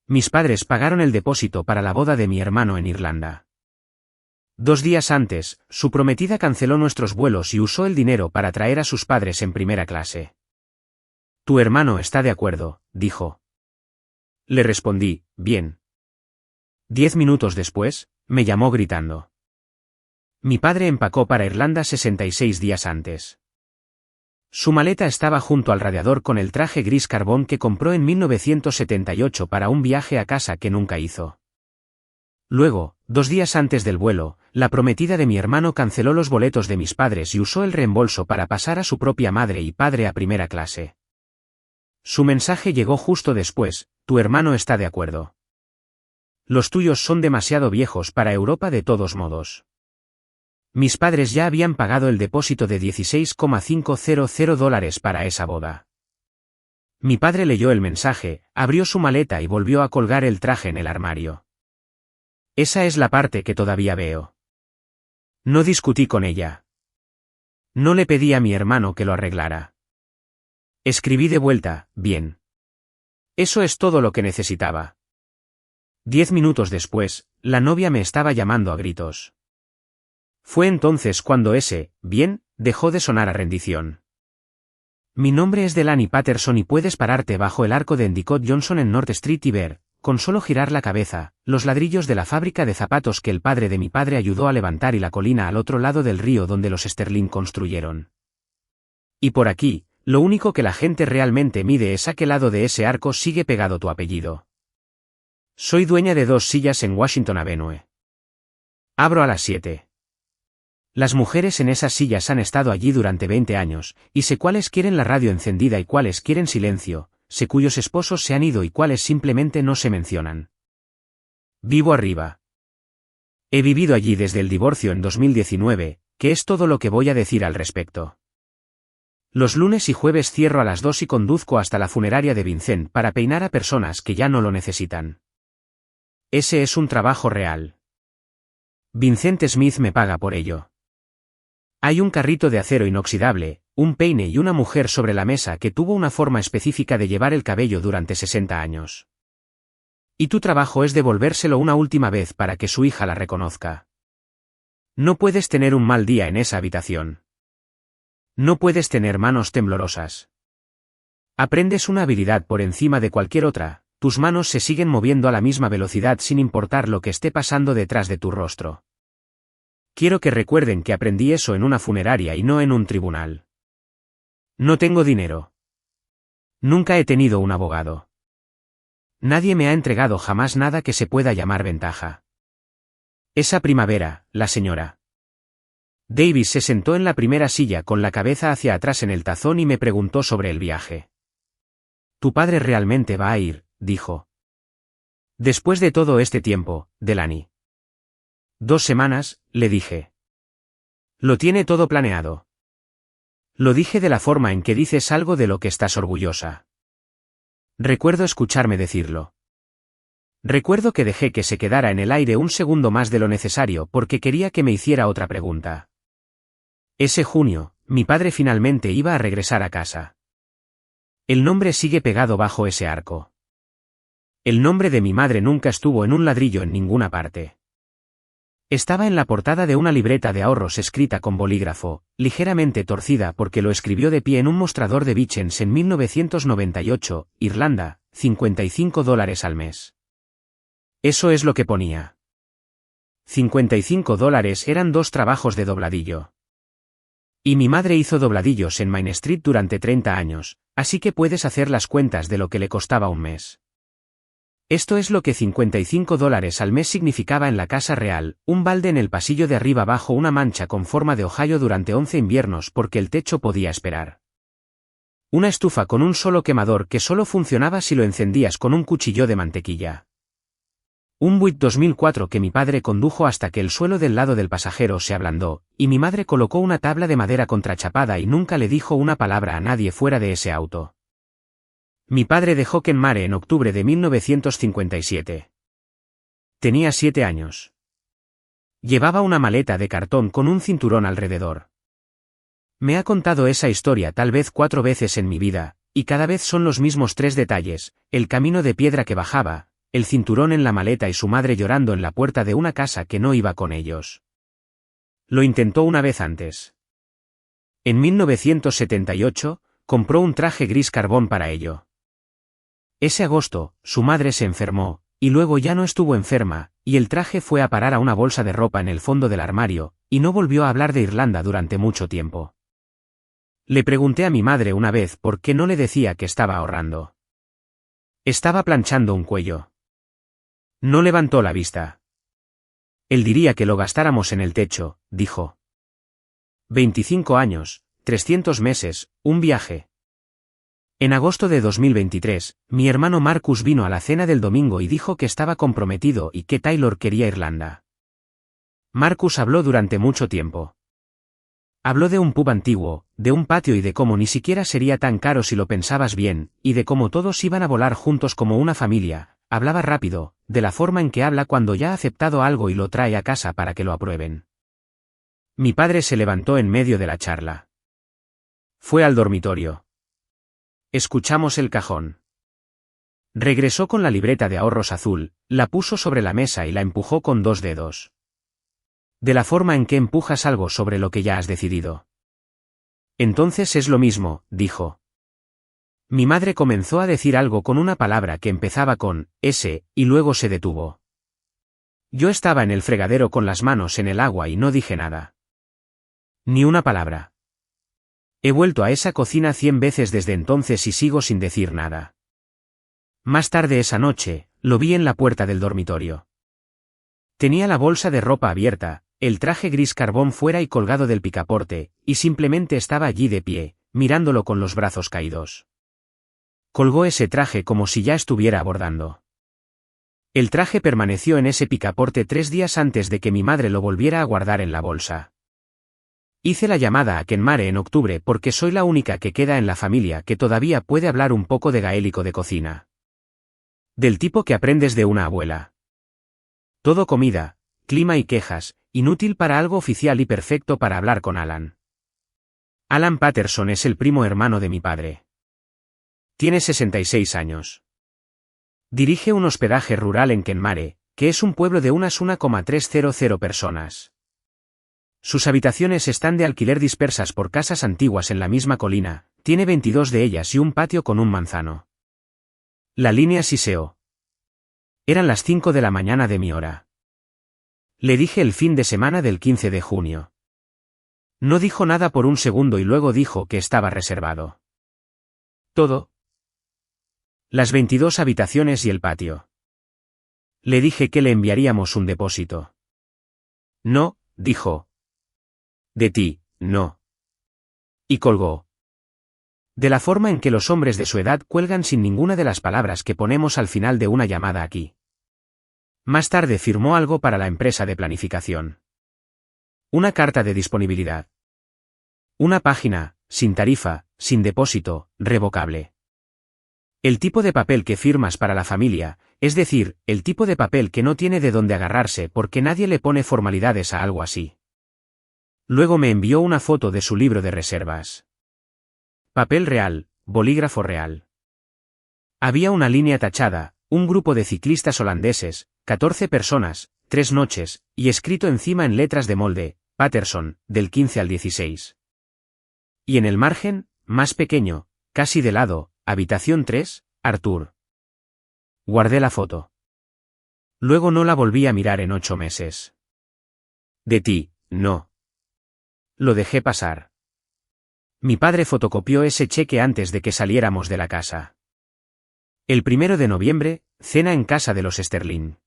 Mis padres pagaron el depósito para la boda de mi hermano en Irlanda. 2 días antes, su prometida canceló nuestros vuelos y usó el dinero para traer a sus padres en primera clase. Tu hermano está de acuerdo, dijo. Le respondí, bien. 10 minutos después, me llamó gritando. Mi padre empacó para Irlanda 66 días antes. Su maleta estaba junto al radiador con el traje gris carbón que compró en 1978 para un viaje a casa que nunca hizo. Luego, 2 días antes del vuelo, la prometida de mi hermano canceló los boletos de mis padres y usó el reembolso para pasar a su propia madre y padre a primera clase. Su mensaje llegó justo después, tu hermano está de acuerdo. Los tuyos son demasiado viejos para Europa de todos modos. Mis padres ya habían pagado el depósito de $16,500 para esa boda. Mi padre leyó el mensaje, abrió su maleta y volvió a colgar el traje en el armario. Esa es la parte que todavía veo. No discutí con ella. No le pedí a mi hermano que lo arreglara. Escribí de vuelta, bien. Eso es todo lo que necesitaba. 10 minutos después, la novia me estaba llamando a gritos. Fue entonces cuando ese, bien, dejó de sonar a rendición. Mi nombre es Delaney Patterson y puedes pararte bajo el arco de Endicott Johnson en North Street y ver, con solo girar la cabeza, los ladrillos de la fábrica de zapatos que el padre de mi padre ayudó a levantar y la colina al otro lado del río donde los Sterling construyeron. Y por aquí, lo único que la gente realmente mide es a qué lado de ese arco sigue pegado tu apellido. Soy dueña de 2 sillas en Washington Avenue. Abro a las 7. Las mujeres en esas sillas han estado allí durante 20 años, y sé cuáles quieren la radio encendida y cuáles quieren silencio, sé cuyos esposos se han ido y cuáles simplemente no se mencionan. Vivo arriba. He vivido allí desde el divorcio en 2019, que es todo lo que voy a decir al respecto. Los lunes y jueves cierro a las 2 y conduzco hasta la funeraria de Vincent para peinar a personas que ya no lo necesitan. Ese es un trabajo real. Vincent Smith me paga por ello. Hay un carrito de acero inoxidable, un peine y una mujer sobre la mesa que tuvo una forma específica de llevar el cabello durante 60 años. Y tu trabajo es devolvérselo una última vez para que su hija la reconozca. No puedes tener un mal día en esa habitación. No puedes tener manos temblorosas. Aprendes una habilidad por encima de cualquier otra, tus manos se siguen moviendo a la misma velocidad sin importar lo que esté pasando detrás de tu rostro. Quiero que recuerden que aprendí eso en una funeraria y no en un tribunal. No tengo dinero. Nunca he tenido un abogado. Nadie me ha entregado jamás nada que se pueda llamar ventaja. Esa primavera, la señora Davis se sentó en la primera silla con la cabeza hacia atrás en el tazón y me preguntó sobre el viaje. Tu padre realmente va a ir, dijo. Después de todo este tiempo, Delaney. 2 semanas, le dije. Lo tiene todo planeado. Lo dije de la forma en que dices algo de lo que estás orgullosa. Recuerdo escucharme decirlo. Recuerdo que dejé que se quedara en el aire un segundo más de lo necesario porque quería que me hiciera otra pregunta. Ese junio, mi padre finalmente iba a regresar a casa. El nombre sigue pegado bajo ese arco. El nombre de mi madre nunca estuvo en un ladrillo en ninguna parte. Estaba en la portada de una libreta de ahorros escrita con bolígrafo, ligeramente torcida porque lo escribió de pie en un mostrador de Vicens en 1998, Irlanda, $55 al mes. Eso es lo que ponía. $55 eran 2 trabajos de dobladillo. Y mi madre hizo dobladillos en Main Street durante 30 años, así que puedes hacer las cuentas de lo que le costaba un mes. Esto es lo que $55 al mes significaba en la casa real, un balde en el pasillo de arriba bajo una mancha con forma de Ohio durante 11 inviernos porque el techo podía esperar. Una estufa con un solo quemador que solo funcionaba si lo encendías con un cuchillo de mantequilla. Un Buick 2004 que mi padre condujo hasta que el suelo del lado del pasajero se ablandó, y mi madre colocó una tabla de madera contrachapada y nunca le dijo una palabra a nadie fuera de ese auto. Mi padre dejó Kenmare en octubre de 1957. Tenía 7 años. Llevaba una maleta de cartón con un cinturón alrededor. Me ha contado esa historia tal vez 4 veces en mi vida, y cada vez son los mismos 3 detalles: el camino de piedra que bajaba, el cinturón en la maleta y su madre llorando en la puerta de una casa que no iba con ellos. Lo intentó una vez antes. En 1978, compró un traje gris carbón para ello. Ese agosto, su madre se enfermó, y luego ya no estuvo enferma, y el traje fue a parar a una bolsa de ropa en el fondo del armario, y no volvió a hablar de Irlanda durante mucho tiempo. Le pregunté a mi madre una vez por qué no le decía que estaba ahorrando. Estaba planchando un cuello. No levantó la vista. Él diría que lo gastáramos en el techo, dijo. 25 años, 300 meses, un viaje. En agosto de 2023, mi hermano Marcus vino a la cena del domingo y dijo que estaba comprometido y que Taylor quería Irlanda. Marcus habló durante mucho tiempo. Habló de un pub antiguo, de un patio y de cómo ni siquiera sería tan caro si lo pensabas bien, y de cómo todos iban a volar juntos como una familia. Hablaba rápido, de la forma en que habla cuando ya ha aceptado algo y lo trae a casa para que lo aprueben. Mi padre se levantó en medio de la charla. Fue al dormitorio. Escuchamos el cajón. Regresó con la libreta de ahorros azul, la puso sobre la mesa y la empujó con 2 dedos. De la forma en que empujas algo sobre lo que ya has decidido. Entonces es lo mismo, dijo. Mi madre comenzó a decir algo con una palabra que empezaba con S, y luego se detuvo. Yo estaba en el fregadero con las manos en el agua y no dije nada. Ni una palabra. He vuelto a esa cocina 100 veces desde entonces y sigo sin decir nada. Más tarde esa noche, lo vi en la puerta del dormitorio. Tenía la bolsa de ropa abierta, el traje gris carbón fuera y colgado del picaporte, y simplemente estaba allí de pie, mirándolo con los brazos caídos. Colgó ese traje como si ya estuviera abordando. El traje permaneció en ese picaporte 3 días antes de que mi madre lo volviera a guardar en la bolsa. Hice la llamada a Kenmare en octubre porque soy la única que queda en la familia que todavía puede hablar un poco de gaélico de cocina. Del tipo que aprendes de una abuela. Todo comida, clima y quejas, inútil para algo oficial y perfecto para hablar con Alan. Alan Patterson es el primo hermano de mi padre. Tiene 66 años. Dirige un hospedaje rural en Kenmare, que es un pueblo de unas 1,300 personas. Sus habitaciones están de alquiler dispersas por casas antiguas en la misma colina, tiene 22 de ellas y un patio con un manzano. La línea siseó. Eran las 5 de la mañana de mi hora. Le dije el fin de semana del 15 de junio. No dijo nada por un segundo y luego dijo que estaba reservado. ¿Todo? Las 22 habitaciones y el patio. Le dije que le enviaríamos un depósito. No, dijo. De ti, no. Y colgó. De la forma en que los hombres de su edad cuelgan sin ninguna de las palabras que ponemos al final de una llamada aquí. Más tarde firmó algo para la empresa de planificación. Una carta de disponibilidad. Una página, sin tarifa, sin depósito, revocable. El tipo de papel que firmas para la familia, es decir, el tipo de papel que no tiene de dónde agarrarse porque nadie le pone formalidades a algo así. Luego me envió una foto de su libro de reservas. Papel real, bolígrafo real. Había una línea tachada, un grupo de ciclistas holandeses, 14 personas, 3 noches, y escrito encima en letras de molde, Patterson, del 15 al 16. Y en el margen, más pequeño, casi de lado, habitación 3, Arthur. Guardé la foto. Luego no la volví a mirar en 8 meses. De ti, no. Lo dejé pasar. Mi padre fotocopió ese cheque antes de que saliéramos de la casa. El 1 de noviembre, cena en casa de los Sterling.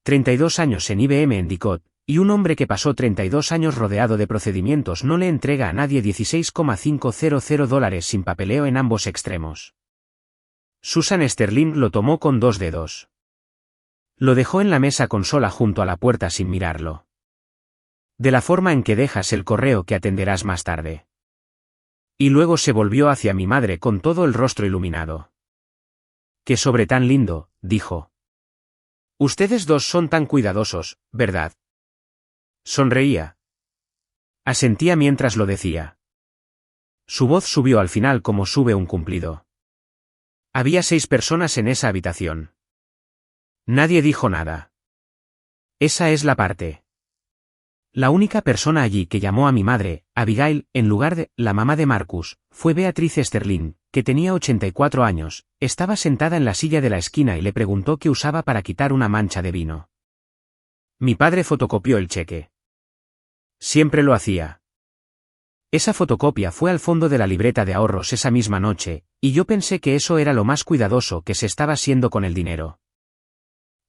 32 años en IBM Endicott, y un hombre que pasó 32 años rodeado de procedimientos no le entrega a nadie $16,500 sin papeleo en ambos extremos. Susan Sterling lo tomó con 2 dedos. Lo dejó en la mesa consola junto a la puerta sin mirarlo. De la forma en que dejas el correo que atenderás más tarde. Y luego se volvió hacia mi madre con todo el rostro iluminado. «Qué sobre tan lindo», dijo. «Ustedes dos son tan cuidadosos, ¿verdad?» Sonreía. Asentía mientras lo decía. Su voz subió al final como sube un cumplido. Había 6 personas en esa habitación. Nadie dijo nada. Esa es la parte. La única persona allí que llamó a mi madre, Abigail, en lugar de la mamá de Marcus, fue Beatriz Sterling, que tenía 84 años, estaba sentada en la silla de la esquina y le preguntó qué usaba para quitar una mancha de vino. Mi padre fotocopió el cheque. Siempre lo hacía. Esa fotocopia fue al fondo de la libreta de ahorros esa misma noche, y yo pensé que eso era lo más cuidadoso que se estaba siendo con el dinero.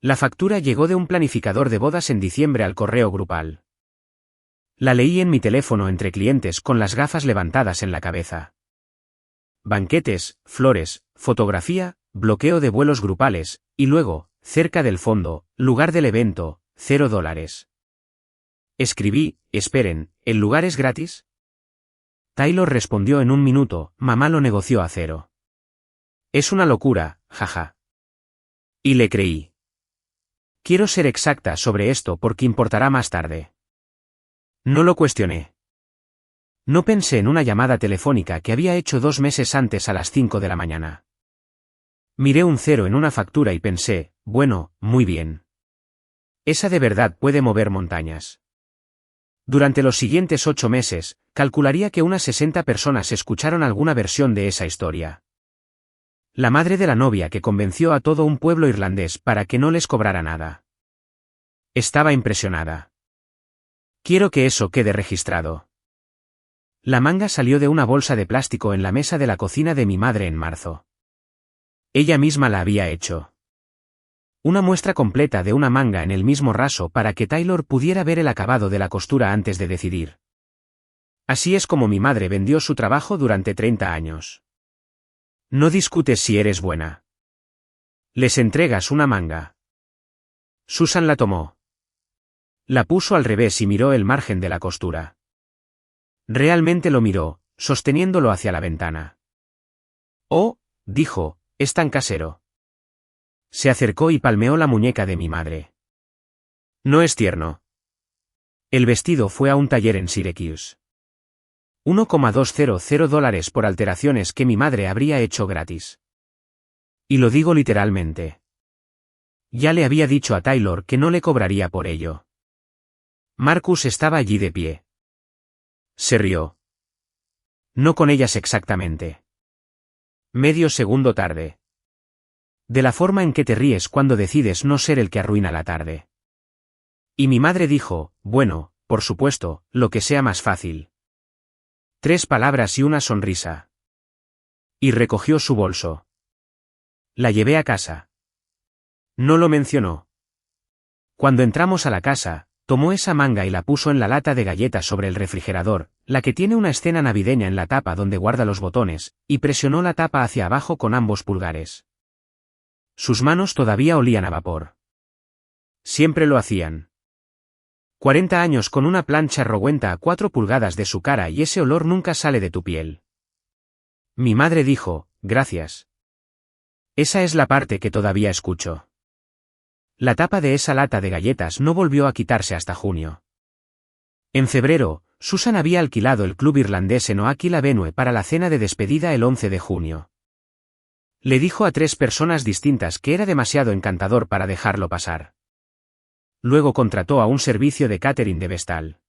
La factura llegó de un planificador de bodas en diciembre al correo grupal. La leí en mi teléfono entre clientes con las gafas levantadas en la cabeza. Banquetes, flores, fotografía, bloqueo de vuelos grupales, y luego, cerca del fondo, lugar del evento, $0. Escribí, esperen, ¿el lugar es gratis? Taylor respondió en un minuto, mamá lo negoció a $0. Es una locura, jaja. Y le creí. Quiero ser exacta sobre esto porque importará más tarde. No lo cuestioné. No pensé en una llamada telefónica que había hecho 2 meses antes a las 5 de la mañana. Miré un 0 en una factura y pensé, bueno, muy bien. Esa de verdad puede mover montañas. Durante los siguientes 8 meses, calcularía que unas 60 personas escucharon alguna versión de esa historia. La madre de la novia que convenció a todo un pueblo irlandés para que no les cobrara nada. Estaba impresionada. Quiero que eso quede registrado. La manga salió de una bolsa de plástico en la mesa de la cocina de mi madre en marzo. Ella misma la había hecho. Una muestra completa de una manga en el mismo raso para que Taylor pudiera ver el acabado de la costura antes de decidir. Así es como mi madre vendió su trabajo durante 30 años. No discutes si eres buena. Les entregas una manga. Susan la tomó. La puso al revés y miró el margen de la costura. Realmente lo miró, sosteniéndolo hacia la ventana. Oh, dijo, es tan casero. Se acercó y palmeó la muñeca de mi madre. No es tierno. El vestido fue a un taller en Syracuse. $1,200 por alteraciones que mi madre habría hecho gratis. Y lo digo literalmente. Ya le había dicho a Taylor que no le cobraría por ello. Marcus estaba allí de pie. Se rió. No con ellas exactamente. Medio segundo tarde. De la forma en que te ríes cuando decides no ser el que arruina la tarde. Y mi madre dijo, bueno, por supuesto, lo que sea más fácil. 3 palabras y una sonrisa. Y recogió su bolso. La llevé a casa. No lo mencionó. Cuando entramos a la casa, tomó esa manga y la puso en la lata de galletas sobre el refrigerador, la que tiene una escena navideña en la tapa donde guarda los botones, y presionó la tapa hacia abajo con ambos pulgares. Sus manos todavía olían a vapor. Siempre lo hacían. 40 años con una plancha rogüenta a 4 pulgadas de su cara y ese olor nunca sale de tu piel. Mi madre dijo, gracias. Esa es la parte que todavía escucho. La tapa de esa lata de galletas no volvió a quitarse hasta junio. En febrero, Susan había alquilado el club irlandés en Oakville Avenue para la cena de despedida el 11 de junio. Le dijo a 3 personas distintas que era demasiado encantador para dejarlo pasar. Luego contrató a un servicio de catering de Vestal.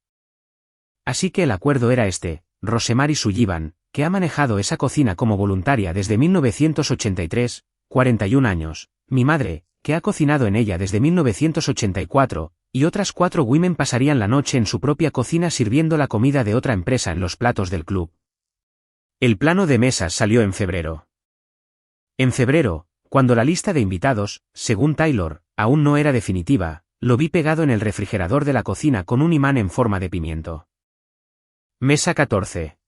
Así que el acuerdo era este, Rosemary Sullivan, que ha manejado esa cocina como voluntaria desde 1983, 41 años, mi madre, que ha cocinado en ella desde 1984, y otras 4 women pasarían la noche en su propia cocina sirviendo la comida de otra empresa en los platos del club. El plano de mesas salió en febrero. En febrero, cuando la lista de invitados, según Taylor, aún no era definitiva, lo vi pegado en el refrigerador de la cocina con un imán en forma de pimiento. Mesa 14.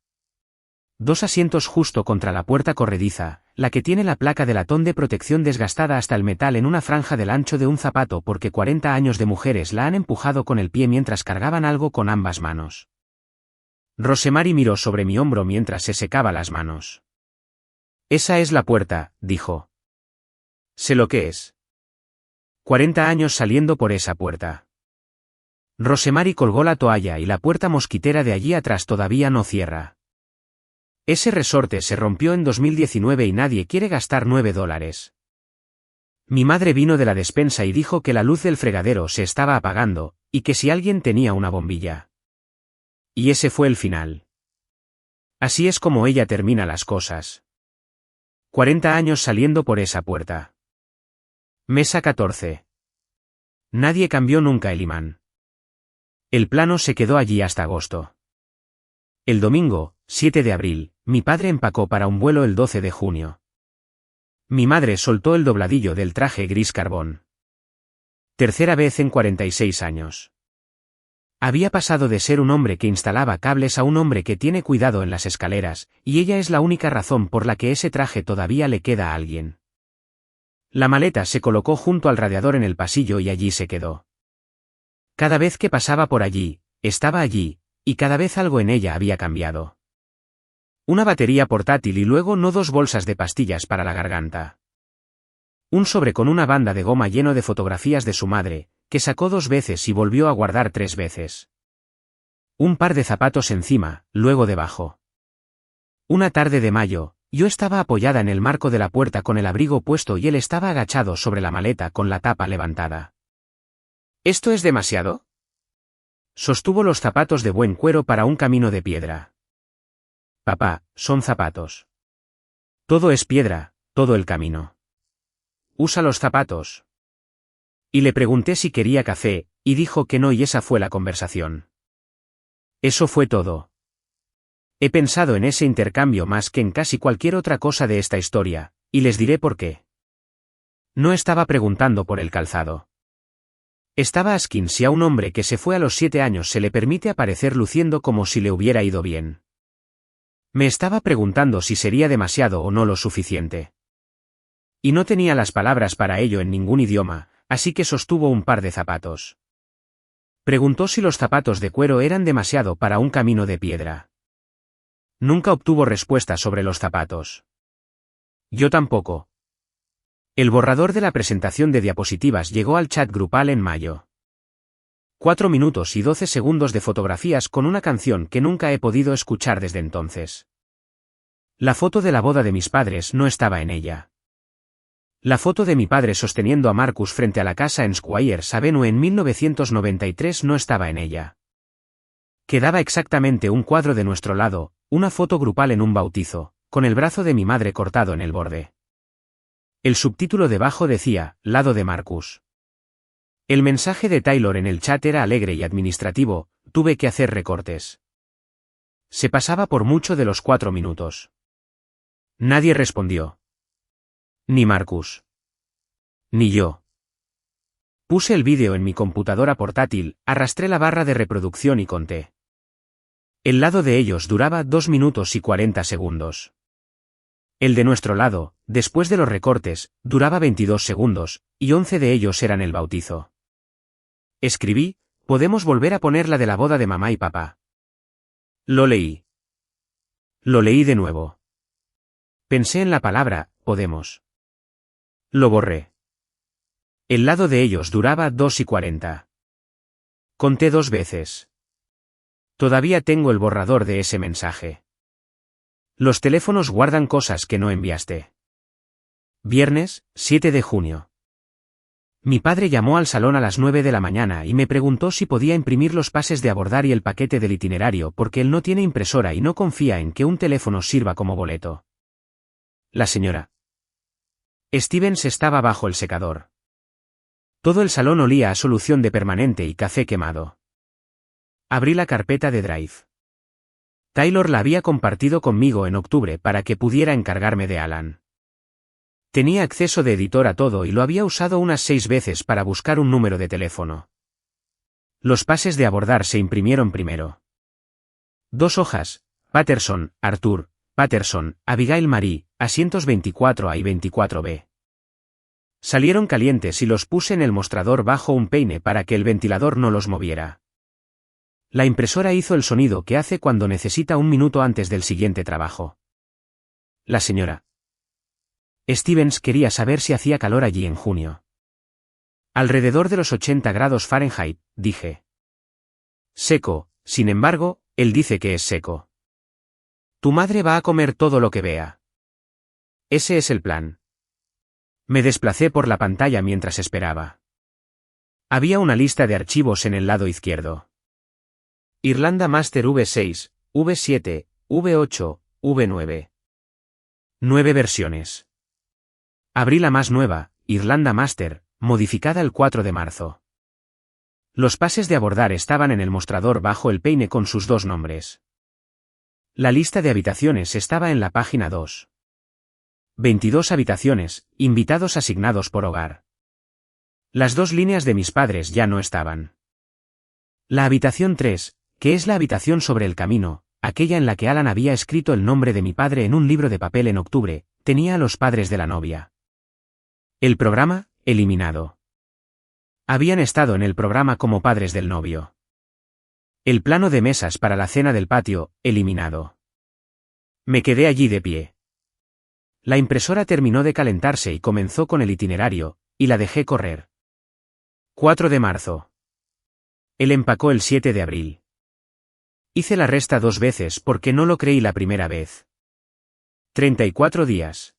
2 asientos justo contra la puerta corrediza, la que tiene la placa de latón de protección desgastada hasta el metal en una franja del ancho de un zapato porque 40 años de mujeres la han empujado con el pie mientras cargaban algo con ambas manos. Rosemary miró sobre mi hombro mientras se secaba las manos. Esa es la puerta, dijo. Sé lo que es. 40 años saliendo por esa puerta. Rosemary colgó la toalla y la puerta mosquitera de allí atrás todavía no cierra. Ese resorte se rompió en 2019 y nadie quiere gastar $9. Mi madre vino de la despensa y dijo que la luz del fregadero se estaba apagando, y que si alguien tenía una bombilla. Y ese fue el final. Así es como ella termina las cosas. 40 años saliendo por esa puerta. Mesa 14. Nadie cambió nunca el imán. El plano se quedó allí hasta agosto. El domingo, 7 de abril, mi padre empacó para un vuelo el 12 de junio. Mi madre soltó el dobladillo del traje gris carbón. Tercera vez en 46 años. Había pasado de ser un hombre que instalaba cables a un hombre que tiene cuidado en las escaleras, y ella es la única razón por la que ese traje todavía le queda a alguien. La maleta se colocó junto al radiador en el pasillo y allí se quedó. Cada vez que pasaba por allí, estaba allí, y cada vez algo en ella había cambiado. Una batería portátil y luego no 2 bolsas de pastillas para la garganta. Un sobre con una banda de goma lleno de fotografías de su madre, que sacó 2 veces y volvió a guardar 3 veces. Un par de zapatos encima, luego debajo. Una tarde de mayo, yo estaba apoyada en el marco de la puerta con el abrigo puesto y él estaba agachado sobre la maleta con la tapa levantada. ¿Esto es demasiado? Sostuvo los zapatos de buen cuero para un camino de piedra. Papá, son zapatos. Todo es piedra, todo el camino. Usa los zapatos. Y le pregunté si quería café, y dijo que no y esa fue la conversación. Eso fue todo. He pensado en ese intercambio más que en casi cualquier otra cosa de esta historia, y les diré por qué. No estaba preguntando por el calzado. Estaba asquin si a un hombre que se fue a los 7 años se le permite aparecer luciendo como si le hubiera ido bien. Me estaba preguntando si sería demasiado o no lo suficiente. Y no tenía las palabras para ello en ningún idioma, así que sostuvo un par de zapatos. Preguntó si los zapatos de cuero eran demasiado para un camino de piedra. Nunca obtuvo respuesta sobre los zapatos. Yo tampoco. El borrador de la presentación de diapositivas llegó al chat grupal en mayo. 4 minutos y 12 segundos de fotografías con una canción que nunca he podido escuchar desde entonces. La foto de la boda de mis padres no estaba en ella. La foto de mi padre sosteniendo a Marcus frente a la casa en Squires Avenue en 1993 no estaba en ella. Quedaba exactamente un cuadro de nuestro lado, una foto grupal en un bautizo, con el brazo de mi madre cortado en el borde. El subtítulo debajo decía, lado de Marcus. El mensaje de Taylor en el chat era alegre y administrativo, tuve que hacer recortes. Se pasaba por mucho de los 4 minutos. Nadie respondió. Ni Marcus. Ni yo. Puse el vídeo en mi computadora portátil, arrastré la barra de reproducción y conté. El lado de ellos duraba 2 minutos y 40 segundos. El de nuestro lado, después de los recortes, duraba 22 segundos, y 11 de ellos eran el bautizo. Escribí, podemos volver a poner la de la boda de mamá y papá. Lo leí. Lo leí de nuevo. Pensé en la palabra, podemos. Lo borré. El lado de ellos duraba 2 y 40. Conté 2 veces. Todavía tengo el borrador de ese mensaje. Los teléfonos guardan cosas que no enviaste. Viernes, 7 de junio. Mi padre llamó al salón a las 9 de la mañana y me preguntó si podía imprimir los pases de abordar y el paquete del itinerario porque él no tiene impresora y no confía en que un teléfono sirva como boleto. La señora Stevens estaba bajo el secador. Todo el salón olía a solución de permanente y café quemado. Abrí la carpeta de Drive. Taylor la había compartido conmigo en octubre para que pudiera encargarme de Alan. Tenía acceso de editor a todo y lo había usado unas 6 veces para buscar un número de teléfono. Los pases de abordar se imprimieron primero. 2 hojas, Patterson, Arthur, Patterson, Abigail Marie, asientos 24A y 24B. Salieron calientes y los puse en el mostrador bajo un peine para que el ventilador no los moviera. La impresora hizo el sonido que hace cuando necesita un minuto antes del siguiente trabajo. La señora Stevens quería saber si hacía calor allí en junio. Alrededor de los 80 grados Fahrenheit, dije. Seco, sin embargo, él dice que es seco. Tu madre va a comer todo lo que vea. Ese es el plan. Me desplacé por la pantalla mientras esperaba. Había una lista de archivos en el lado izquierdo. Irlanda Master V6, V7, V8, V9. 9 versiones. Abrí la más nueva, Irlanda Master, modificada el 4 de marzo. Los pases de abordar estaban en el mostrador bajo el peine con sus dos nombres. La lista de habitaciones estaba en la página 2. 22 habitaciones, invitados asignados por hogar. Las dos líneas de mis padres ya no estaban. La habitación 3, que es la habitación sobre el camino, aquella en la que Alan había escrito el nombre de mi padre en un libro de papel en octubre, tenía a los padres de la novia. El programa, eliminado. Habían estado en el programa como padres del novio. El plano de mesas para la cena del patio, eliminado. Me quedé allí de pie. La impresora terminó de calentarse y comenzó con el itinerario, y la dejé correr. 4 de marzo. Él empacó el 7 de abril. Hice la resta 2 veces porque no lo creí la primera vez. 34 días.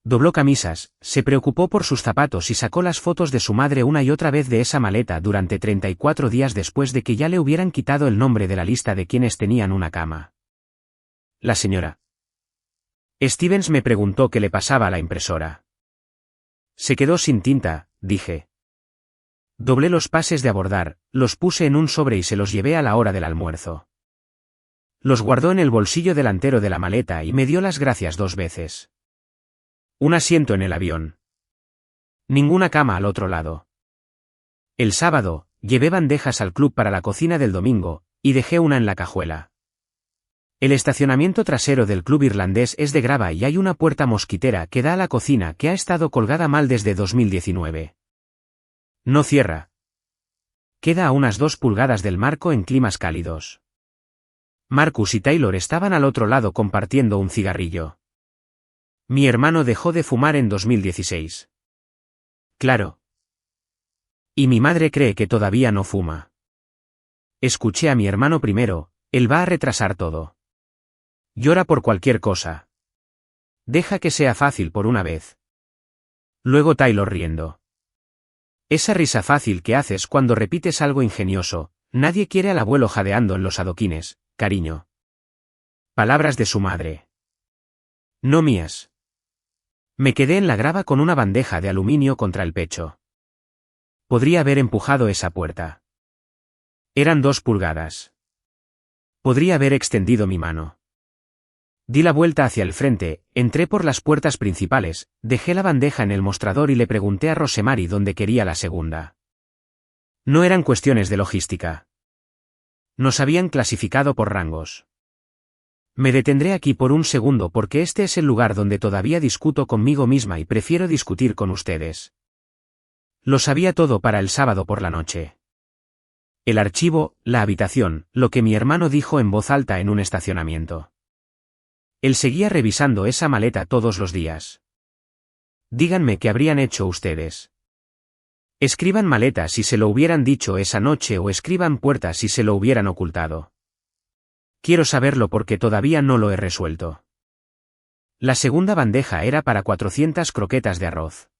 Dobló camisas, se preocupó por sus zapatos y sacó las fotos de su madre una y otra vez de esa maleta durante 34 días después de que ya le hubieran quitado el nombre de la lista de quienes tenían una cama. La señora Stevens me preguntó qué le pasaba a la impresora. Se quedó sin tinta, dije. Doblé los pases de abordar, los puse en un sobre y se los llevé a la hora del almuerzo. Los guardó en el bolsillo delantero de la maleta y me dio las gracias 2 veces. Un asiento en el avión. Ninguna cama al otro lado. El sábado, llevé bandejas al club para la cocina del domingo, y dejé una en la cajuela. El estacionamiento trasero del club irlandés es de grava y hay una puerta mosquitera que da a la cocina que ha estado colgada mal desde 2019. No cierra. Queda a unas 2 pulgadas del marco en climas cálidos. Marcus y Taylor estaban al otro lado compartiendo un cigarrillo. Mi hermano dejó de fumar en 2016. Claro. Y mi madre cree que todavía no fuma. Escuché a mi hermano primero, él va a retrasar todo. Llora por cualquier cosa. Deja que sea fácil por una vez. Luego Taylor riendo. Esa risa fácil que haces cuando repites algo ingenioso, nadie quiere al abuelo jadeando en los adoquines, cariño. Palabras de su madre. No mías. Me quedé en la grava con una bandeja de aluminio contra el pecho. Podría haber empujado esa puerta. Eran 2 pulgadas. Podría haber extendido mi mano. Di la vuelta hacia el frente, entré por las puertas principales, dejé la bandeja en el mostrador y le pregunté a Rosemary dónde quería la segunda. No eran cuestiones de logística. Nos habían clasificado por rangos. Me detendré aquí por un segundo porque este es el lugar donde todavía discuto conmigo misma y prefiero discutir con ustedes. Lo sabía todo para el sábado por la noche. El archivo, la habitación, lo que mi hermano dijo en voz alta en un estacionamiento. Él seguía revisando esa maleta todos los días. Díganme qué habrían hecho ustedes. Escriban maletas si se lo hubieran dicho esa noche o escriban puertas si se lo hubieran ocultado. Quiero saberlo porque todavía no lo he resuelto. La segunda bandeja era para 400 croquetas de arroz.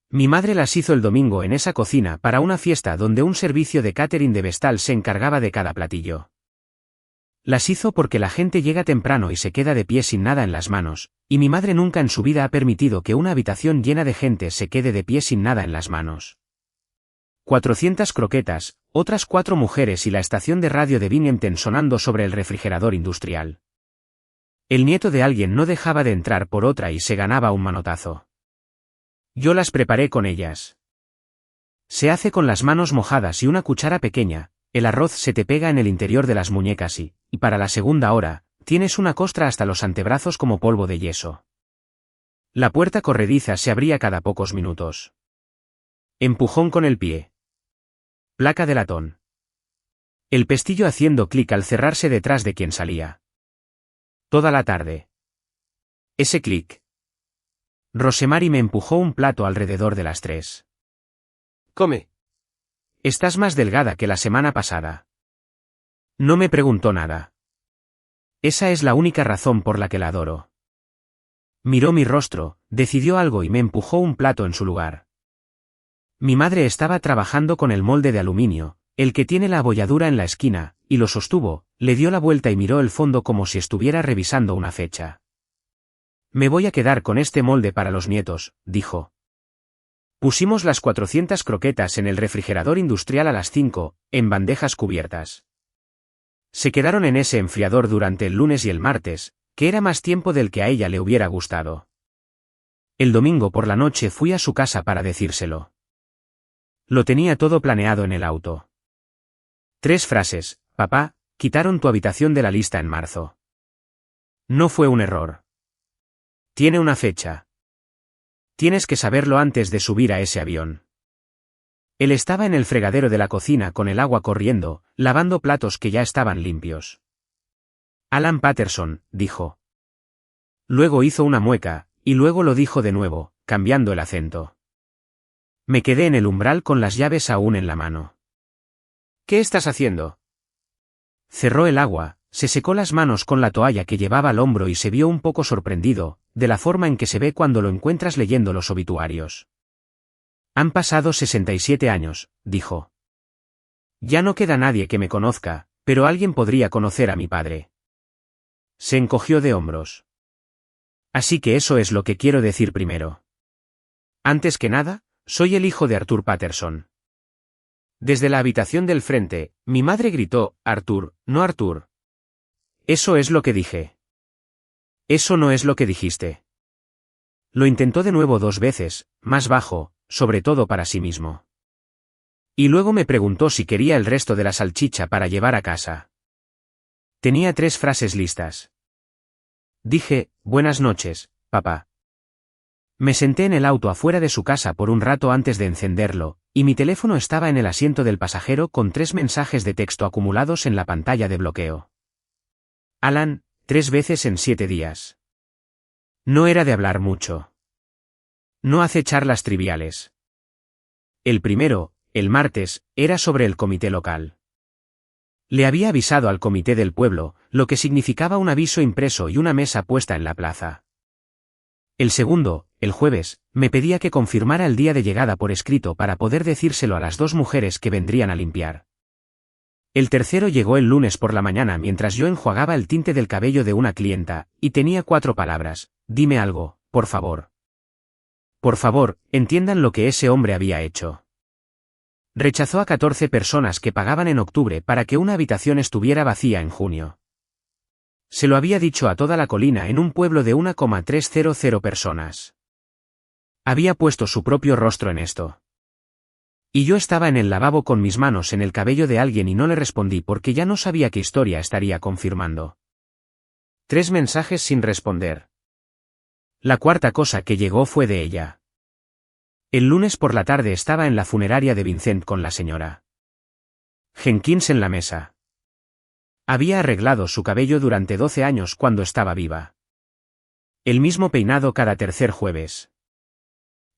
Mi madre las hizo el domingo en esa cocina para una fiesta donde un servicio de catering de Vestal se encargaba de cada platillo. Las hizo porque la gente llega temprano y se queda de pie sin nada en las manos, y mi madre nunca en su vida ha permitido que una habitación llena de gente se quede de pie sin nada en las manos. 400 croquetas, otras 4 mujeres y la estación de radio de Binghamton sonando sobre el refrigerador industrial. El nieto de alguien no dejaba de entrar por otra y se ganaba un manotazo. Yo las preparé con ellas. Se hace con las manos mojadas y una cuchara pequeña, el arroz se te pega en el interior de las muñecas y para la segunda hora, tienes una costra hasta los antebrazos como polvo de yeso. La puerta corrediza se abría cada pocos minutos. Empujón con el pie. Placa de latón. El pestillo haciendo clic al cerrarse detrás de quien salía. Toda la tarde. Ese clic. Rosemary me empujó un plato alrededor de las 3. Come. Estás más delgada que la semana pasada. No me preguntó nada. Esa es la única razón por la que la adoro. Miró mi rostro, decidió algo y me empujó un plato en su lugar. Mi madre estaba trabajando con el molde de aluminio, el que tiene la abolladura en la esquina, y lo sostuvo, le dio la vuelta y miró el fondo como si estuviera revisando una fecha. Me voy a quedar con este molde para los nietos, dijo. Pusimos las 400 croquetas en el refrigerador industrial a las 5, en bandejas cubiertas. Se quedaron en ese enfriador durante el lunes y el martes, que era más tiempo del que a ella le hubiera gustado. El domingo por la noche fui a su casa para decírselo. Lo tenía todo planeado en el auto. 3 frases: papá, quitaron tu habitación de la lista en marzo. No fue un error. Tiene una fecha. Tienes que saberlo antes de subir a ese avión. Él estaba en el fregadero de la cocina con el agua corriendo, lavando platos que ya estaban limpios. Alan Patterson, dijo. Luego hizo una mueca, y luego lo dijo de nuevo, cambiando el acento. Me quedé en el umbral con las llaves aún en la mano. ¿Qué estás haciendo? Cerró el agua, se secó las manos con la toalla que llevaba al hombro y se vio un poco sorprendido, de la forma en que se ve cuando lo encuentras leyendo los obituarios. Han pasado 67 años, dijo. Ya no queda nadie que me conozca, pero alguien podría conocer a mi padre. Se encogió de hombros. Así que eso es lo que quiero decir primero. Antes que nada, soy el hijo de Arthur Patterson. Desde la habitación del frente, mi madre gritó, Arthur, no Arthur. Eso es lo que dije. Eso no es lo que dijiste. Lo intentó de nuevo 2 veces, más bajo, sobre todo para sí mismo. Y luego me preguntó si quería el resto de la salchicha para llevar a casa. Tenía 3 frases listas. Dije, buenas noches, papá. Me senté en el auto afuera de su casa por un rato antes de encenderlo, y mi teléfono estaba en el asiento del pasajero con 3 mensajes de texto acumulados en la pantalla de bloqueo. Alan, 3 veces en 7 días. No era de hablar mucho. No hace charlas triviales. El primero, el martes, era sobre el comité local. Le había avisado al comité del pueblo, lo que significaba un aviso impreso y una mesa puesta en la plaza. El segundo, el jueves, me pedía que confirmara el día de llegada por escrito para poder decírselo a las 2 mujeres que vendrían a limpiar. El tercero llegó el lunes por la mañana mientras yo enjuagaba el tinte del cabello de una clienta, y tenía 4 palabras: dime algo, por favor. Por favor, entiendan lo que ese hombre había hecho. Rechazó a 14 personas que pagaban en octubre para que una habitación estuviera vacía en junio. Se lo había dicho a toda la colina en un pueblo de 1,300 personas. Había puesto su propio rostro en esto. Y yo estaba en el lavabo con mis manos en el cabello de alguien y no le respondí porque ya no sabía qué historia estaría confirmando. 3 mensajes sin responder. La cuarta cosa que llegó fue de ella. El lunes por la tarde estaba en la funeraria de Vincent con la señora Jenkins en la mesa. Había arreglado su cabello durante 12 años cuando estaba viva. El mismo peinado cada tercer jueves.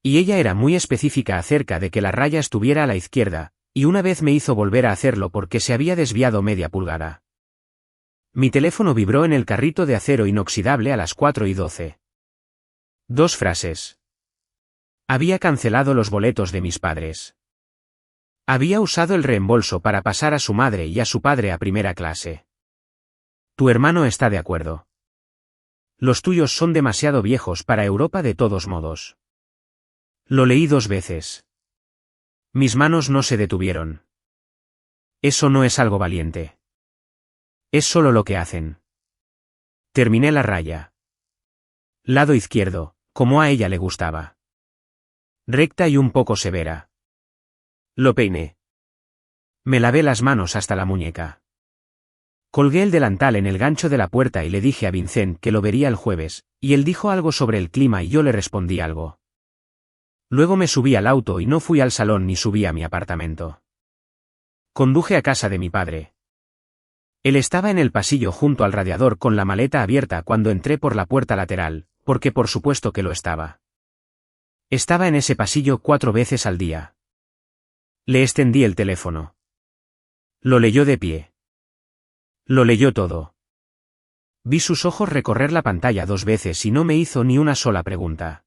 Y ella era muy específica acerca de que la raya estuviera a la izquierda, y una vez me hizo volver a hacerlo porque se había desviado media pulgada. Mi teléfono vibró en el carrito de acero inoxidable a las 4:12. 2 frases. Había cancelado los boletos de mis padres. Había usado el reembolso para pasar a su madre y a su padre a primera clase. Tu hermano está de acuerdo. Los tuyos son demasiado viejos para Europa de todos modos. Lo leí 2 veces. Mis manos no se detuvieron. Eso no es algo valiente. Es solo lo que hacen. Terminé la raya. Lado izquierdo, como a ella le gustaba. Recta y un poco severa. Lo peiné. Me lavé las manos hasta la muñeca. Colgué el delantal en el gancho de la puerta y le dije a Vincent que lo vería el jueves, y él dijo algo sobre el clima y yo le respondí algo. Luego me subí al auto y no fui al salón ni subí a mi apartamento. Conduje a casa de mi padre. Él estaba en el pasillo junto al radiador con la maleta abierta cuando entré por la puerta lateral, porque por supuesto que lo estaba. Estaba en ese pasillo 4 veces al día. Le extendí el teléfono. Lo leyó de pie. Lo leyó todo. Vi sus ojos recorrer la pantalla 2 veces y no me hizo ni una sola pregunta.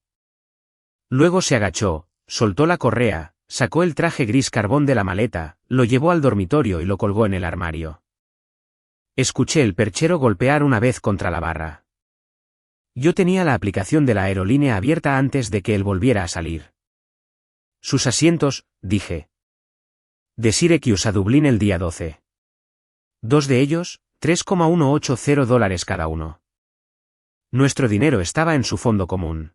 Luego se agachó, soltó la correa, sacó el traje gris carbón de la maleta, lo llevó al dormitorio y lo colgó en el armario. Escuché el perchero golpear una vez contra la barra. Yo tenía la aplicación de la aerolínea abierta antes de que él volviera a salir. Sus asientos, dije. De Syracuse a Dublín el día 12. 2 de ellos, $3,180 cada uno. Nuestro dinero estaba en su fondo común.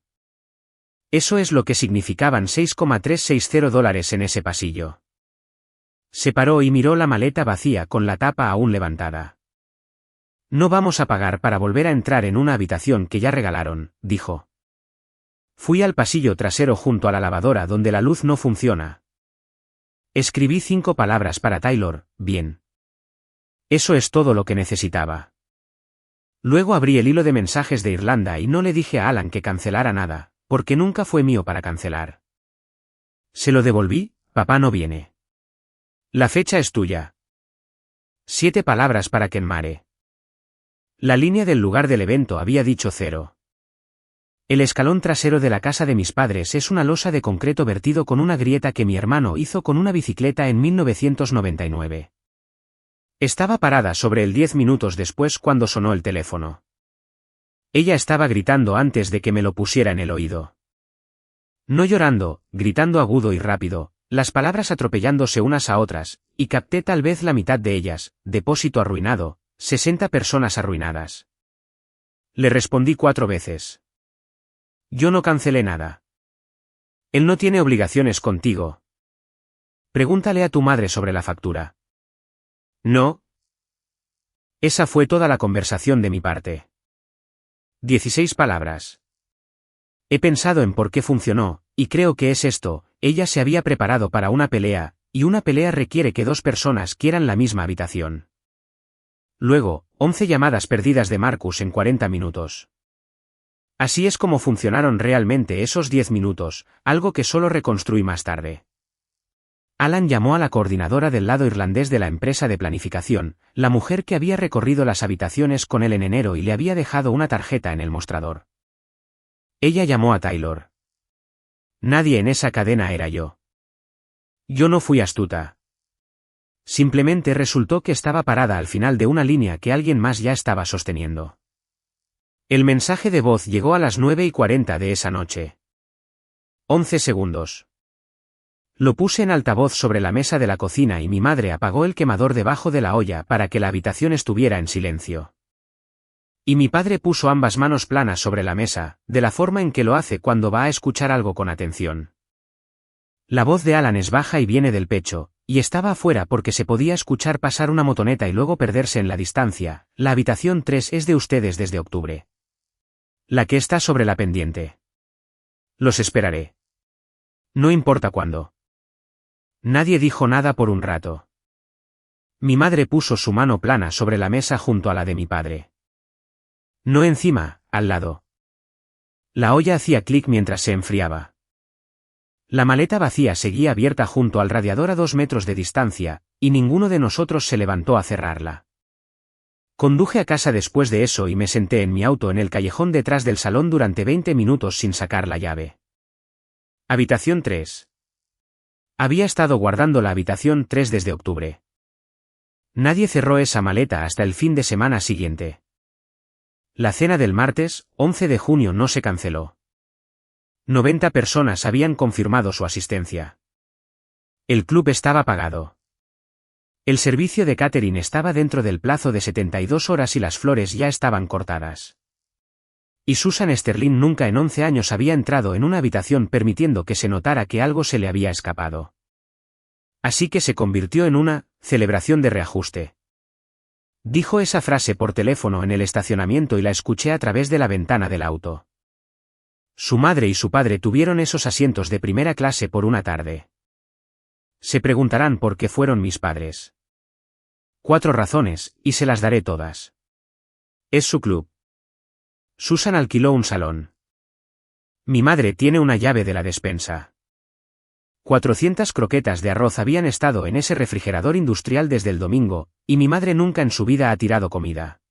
Eso es lo que significaban $6,360 en ese pasillo. Se paró y miró la maleta vacía con la tapa aún levantada. No vamos a pagar para volver a entrar en una habitación que ya regalaron, dijo. Fui al pasillo trasero junto a la lavadora donde la luz no funciona. Escribí 5 palabras para Taylor, bien. Eso es todo lo que necesitaba. Luego abrí el hilo de mensajes de Irlanda y no le dije a Alan que cancelara nada, porque nunca fue mío para cancelar. Se lo devolví, papá no viene. La fecha es tuya. 7 palabras para Ken Mare. La línea del lugar del evento había dicho 0. El escalón trasero de la casa de mis padres es una losa de concreto vertido con una grieta que mi hermano hizo con una bicicleta en 1999. Estaba parada sobre él 10 minutos después cuando sonó el teléfono. Ella estaba gritando antes de que me lo pusiera en el oído. No llorando, gritando agudo y rápido, las palabras atropellándose unas a otras, y capté tal vez la mitad de ellas: depósito arruinado, 60 personas arruinadas. Le respondí 4 veces. Yo no cancelé nada. Él no tiene obligaciones contigo. Pregúntale a tu madre sobre la factura. No. Esa fue toda la conversación de mi parte. 16 palabras. He pensado en por qué funcionó, y creo que es esto: ella se había preparado para una pelea, y una pelea requiere que 2 personas quieran la misma habitación. Luego, 11 llamadas perdidas de Marcus en 40 minutos. Así es como funcionaron realmente esos 10 minutos, algo que solo reconstruí más tarde. Alan llamó a la coordinadora del lado irlandés de la empresa de planificación, la mujer que había recorrido las habitaciones con él en enero y le había dejado una tarjeta en el mostrador. Ella llamó a Taylor. Nadie en esa cadena era yo. Yo no fui astuta. Simplemente resultó que estaba parada al final de una línea que alguien más ya estaba sosteniendo. El mensaje de voz llegó a las 9:40 de esa noche. 11 segundos. Lo puse en altavoz sobre la mesa de la cocina y mi madre apagó el quemador debajo de la olla para que la habitación estuviera en silencio. Y mi padre puso ambas manos planas sobre la mesa, de la forma en que lo hace cuando va a escuchar algo con atención. La voz de Alan es baja y viene del pecho, y estaba afuera porque se podía escuchar pasar una motoneta y luego perderse en la distancia. La habitación 3 es de ustedes desde octubre. La que está sobre la pendiente. Los esperaré. No importa cuándo. Nadie dijo nada por un rato. Mi madre puso su mano plana sobre la mesa junto a la de mi padre. No encima, al lado. La olla hacía clic mientras se enfriaba. La maleta vacía seguía abierta junto al radiador a 2 metros de distancia, y ninguno de nosotros se levantó a cerrarla. Conduje a casa después de eso y me senté en mi auto en el callejón detrás del salón durante 20 minutos sin sacar la llave. Habitación 3. Había estado guardando la habitación 3 desde octubre. Nadie cerró esa maleta hasta el fin de semana siguiente. La cena del martes, 11 de junio no se canceló. 90 personas habían confirmado su asistencia. El club estaba pagado. El servicio de catering estaba dentro del plazo de 72 horas y las flores ya estaban cortadas. Y Susan Sterling nunca en 11 años había entrado en una habitación permitiendo que se notara que algo se le había escapado. Así que se convirtió en una celebración de reajuste. Dijo esa frase por teléfono en el estacionamiento y la escuché a través de la ventana del auto. Su madre y su padre tuvieron esos asientos de primera clase por una tarde. Se preguntarán por qué fueron mis padres. 4 razones, y se las daré todas. Es su club. Susan alquiló un salón. Mi madre tiene una llave de la despensa. 400 croquetas de arroz habían estado en ese refrigerador industrial desde el domingo, y mi madre nunca en su vida ha tirado comida.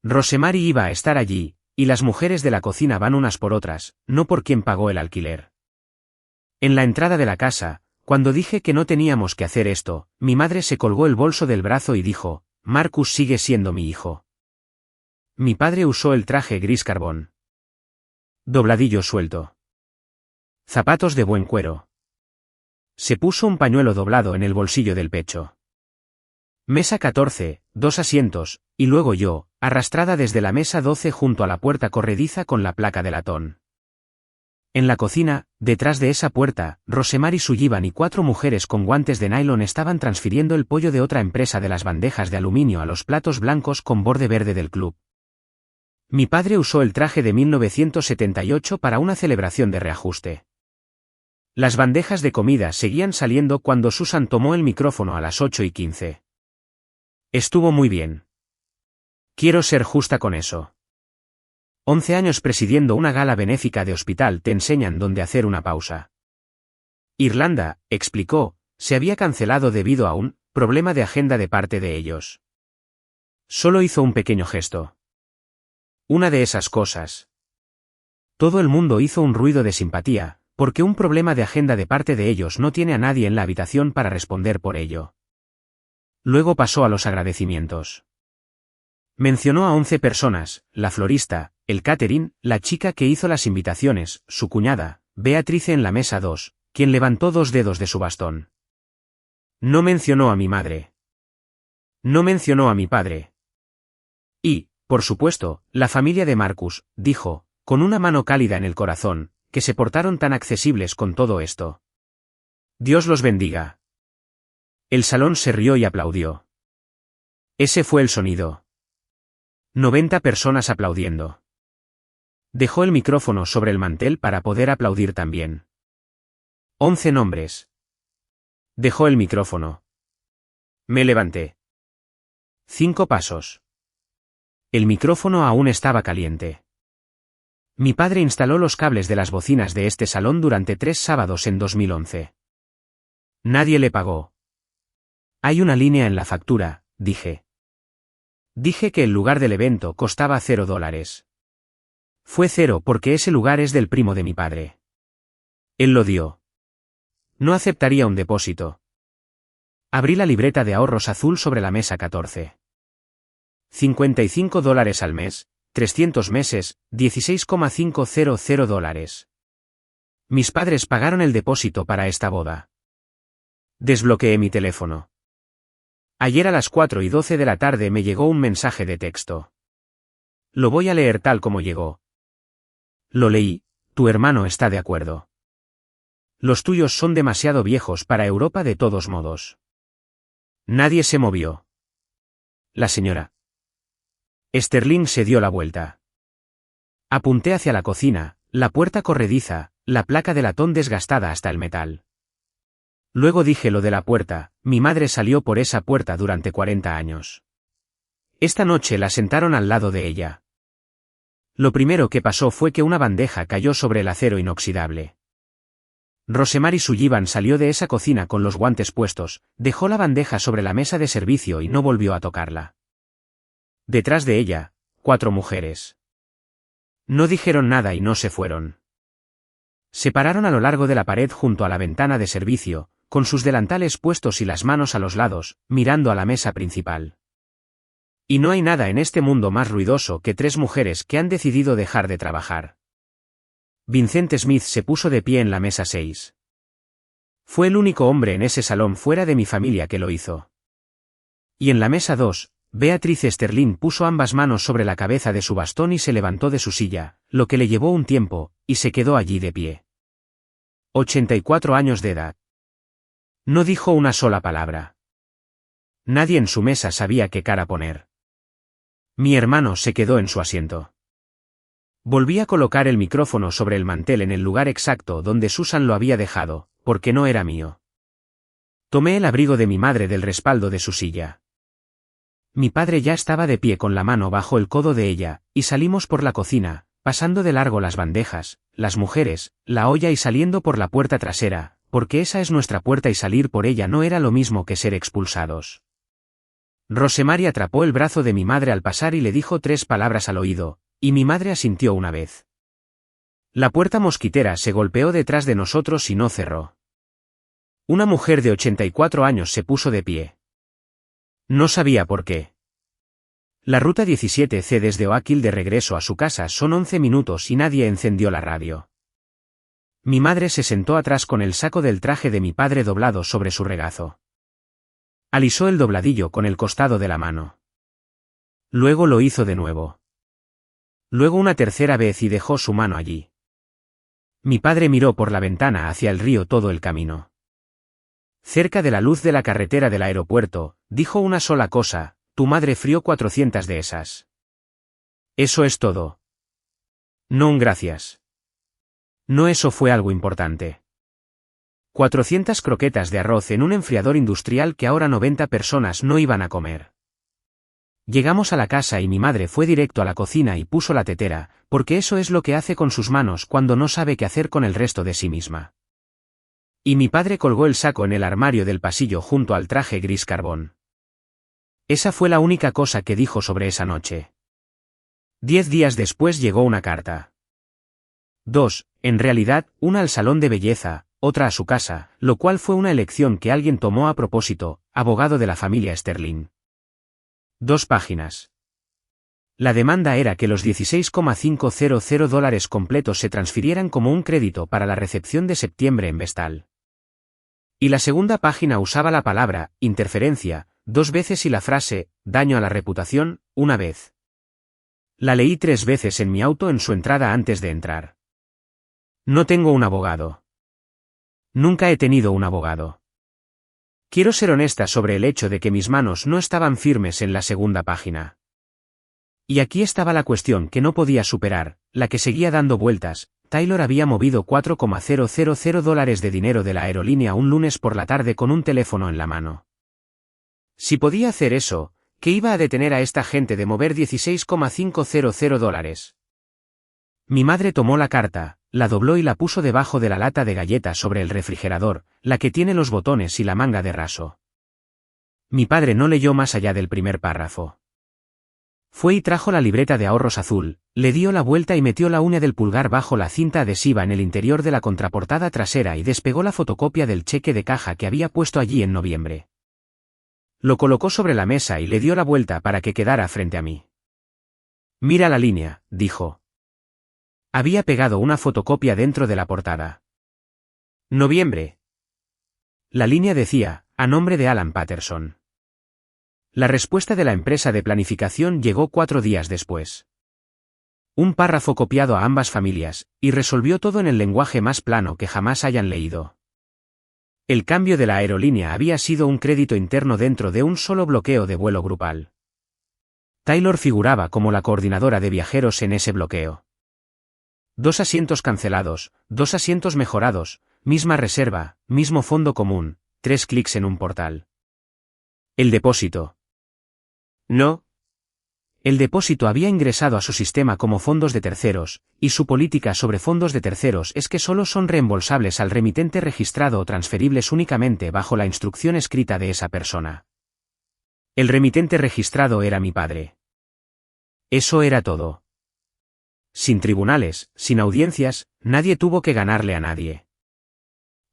Rosemary iba a estar allí, y las mujeres de la cocina van unas por otras, no por quien pagó el alquiler. En la entrada de la casa, cuando dije que no teníamos que hacer esto, mi madre se colgó el bolso del brazo y dijo, Marcus sigue siendo mi hijo. Mi padre usó el traje gris carbón. Dobladillo suelto. Zapatos de buen cuero. Se puso un pañuelo doblado en el bolsillo del pecho. Mesa 14, 2 asientos, y luego yo, arrastrada desde la mesa 12 junto a la puerta corrediza con la placa de latón. En la cocina, detrás de esa puerta, Rosemary Sullivan y 4 mujeres con guantes de nylon estaban transfiriendo el pollo de otra empresa de las bandejas de aluminio a los platos blancos con borde verde del club. Mi padre usó el traje de 1978 para una celebración de reajuste. Las bandejas de comida seguían saliendo cuando Susan tomó el micrófono a las 8:15. Estuvo muy bien. Quiero ser justa con eso. 11 años presidiendo una gala benéfica de hospital te enseñan dónde hacer una pausa. Irlanda, explicó, se había cancelado debido a un problema de agenda de parte de ellos. Solo hizo un pequeño gesto. Una de esas cosas. Todo el mundo hizo un ruido de simpatía, porque un problema de agenda de parte de ellos no tiene a nadie en la habitación para responder por ello. Luego pasó a los agradecimientos. Mencionó a 11 personas, la florista, el catering, la chica que hizo las invitaciones, su cuñada, Beatrice en la mesa 2, quien levantó 2 dedos de su bastón. No mencionó a mi madre. No mencionó a mi padre. Y, por supuesto, la familia de Marcus, dijo, con una mano cálida en el corazón, que se portaron tan accesibles con todo esto. Dios los bendiga. El salón se rió y aplaudió. Ese fue el sonido. 90 personas aplaudiendo. Dejó el micrófono sobre el mantel para poder aplaudir también. 11 nombres. Dejó el micrófono. Me levanté. 5 pasos. El micrófono aún estaba caliente. Mi padre instaló los cables de las bocinas de este salón durante 3 sábados en 2011. Nadie le pagó. Hay una línea en la factura, dije. Dije que el lugar del evento costaba $0. Fue 0 porque ese lugar es del primo de mi padre. Él lo dio. No aceptaría un depósito. Abrí la libreta de ahorros azul sobre la mesa 14. $55 al mes, 300 meses, $16,500. Mis padres pagaron el depósito para esta boda. Desbloqueé mi teléfono. Ayer a las 4:12 de la tarde me llegó un mensaje de texto. Lo voy a leer tal como llegó. Lo leí, tu hermano está de acuerdo. Los tuyos son demasiado viejos para Europa de todos modos. Nadie se movió. La señora Sterling se dio la vuelta. Apunté hacia la cocina, la puerta corrediza, la placa de latón desgastada hasta el metal. Luego dije lo de la puerta, mi madre salió por esa puerta durante 40 años. Esta noche la sentaron al lado de ella. Lo primero que pasó fue que una bandeja cayó sobre el acero inoxidable. Rosemary Sullivan salió de esa cocina con los guantes puestos, dejó la bandeja sobre la mesa de servicio y no volvió a tocarla. Detrás de ella, 4 mujeres. No dijeron nada y no se fueron. Se pararon a lo largo de la pared junto a la ventana de servicio, con sus delantales puestos y las manos a los lados, mirando a la mesa principal. Y no hay nada en este mundo más ruidoso que 3 mujeres que han decidido dejar de trabajar. Vincent Smith se puso de pie en la mesa 6. Fue el único hombre en ese salón fuera de mi familia que lo hizo. Y en la mesa 2, Beatrice Sterling puso ambas manos sobre la cabeza de su bastón y se levantó de su silla, lo que le llevó un tiempo, y se quedó allí de pie. 84 años de edad. No dijo una sola palabra. Nadie en su mesa sabía qué cara poner. Mi hermano se quedó en su asiento. Volví a colocar el micrófono sobre el mantel en el lugar exacto donde Susan lo había dejado, porque no era mío. Tomé el abrigo de mi madre del respaldo de su silla. Mi padre ya estaba de pie con la mano bajo el codo de ella, y salimos por la cocina, pasando de largo las bandejas, las mujeres, la olla y saliendo por la puerta trasera, porque esa es nuestra puerta y salir por ella no era lo mismo que ser expulsados. Rosemary atrapó el brazo de mi madre al pasar y le dijo 3 palabras al oído, y mi madre asintió una vez. La puerta mosquitera se golpeó detrás de nosotros y no cerró. Una mujer de 84 años se puso de pie. No sabía por qué. La ruta 17C desde Oakville de regreso a su casa son 11 minutos y nadie encendió la radio. Mi madre se sentó atrás con el saco del traje de mi padre doblado sobre su regazo. Alisó el dobladillo con el costado de la mano. Luego lo hizo de nuevo. Luego una tercera vez y dejó su mano allí. Mi padre miró por la ventana hacia el río todo el camino. Cerca de la luz de la carretera del aeropuerto, dijo una sola cosa: tu madre frió 400 de esas. Eso es todo. No un gracias. No, eso fue algo importante. 400 croquetas de arroz en un enfriador industrial que ahora 90 personas no iban a comer. Llegamos a la casa y mi madre fue directo a la cocina y puso la tetera, porque eso es lo que hace con sus manos cuando no sabe qué hacer con el resto de sí misma. Y mi padre colgó el saco en el armario del pasillo junto al traje gris carbón. Esa fue la única cosa que dijo sobre esa noche. 10 días después llegó una carta. 2, en realidad, una al salón de belleza, otra a su casa, lo cual fue una elección que alguien tomó a propósito, abogado de la familia Sterling. 2 páginas. La demanda era que los $16,500 completos se transfirieran como un crédito para la recepción de septiembre en Vestal. Y la segunda página usaba la palabra interferencia 2 veces y la frase daño a la reputación 1 vez. La leí 3 veces en mi auto en su entrada antes de entrar. No tengo un abogado. Nunca he tenido un abogado. Quiero ser honesta sobre el hecho de que mis manos no estaban firmes en la segunda página. Y aquí estaba la cuestión que no podía superar, la que seguía dando vueltas. Taylor había movido $4,000 de dinero de la aerolínea un lunes por la tarde con un teléfono en la mano. Si podía hacer eso, ¿qué iba a detener a esta gente de mover $16,500? Mi madre tomó la carta, la dobló y la puso debajo de la lata de galletas sobre el refrigerador, la que tiene los botones y la manga de raso. Mi padre no leyó más allá del primer párrafo. Fue y trajo la libreta de ahorros azul, le dio la vuelta y metió la uña del pulgar bajo la cinta adhesiva en el interior de la contraportada trasera y despegó la fotocopia del cheque de caja que había puesto allí en noviembre. Lo colocó sobre la mesa y le dio la vuelta para que quedara frente a mí. Mira la línea, dijo. Había pegado una fotocopia dentro de la portada. Noviembre. La línea decía, a nombre de Alan Patterson. La respuesta de la empresa de planificación llegó 4 días después. Un párrafo copiado a ambas familias, y resolvió todo en el lenguaje más plano que jamás hayan leído. El cambio de la aerolínea había sido un crédito interno dentro de un solo bloqueo de vuelo grupal. Taylor figuraba como la coordinadora de viajeros en ese bloqueo. 2 asientos cancelados, 2 asientos mejorados, misma reserva, mismo fondo común, 3 clics en un portal. El depósito. No. El depósito había ingresado a su sistema como fondos de terceros, y su política sobre fondos de terceros es que solo son reembolsables al remitente registrado o transferibles únicamente bajo la instrucción escrita de esa persona. El remitente registrado era mi padre. Eso era todo. Sin tribunales, sin audiencias, nadie tuvo que ganarle a nadie.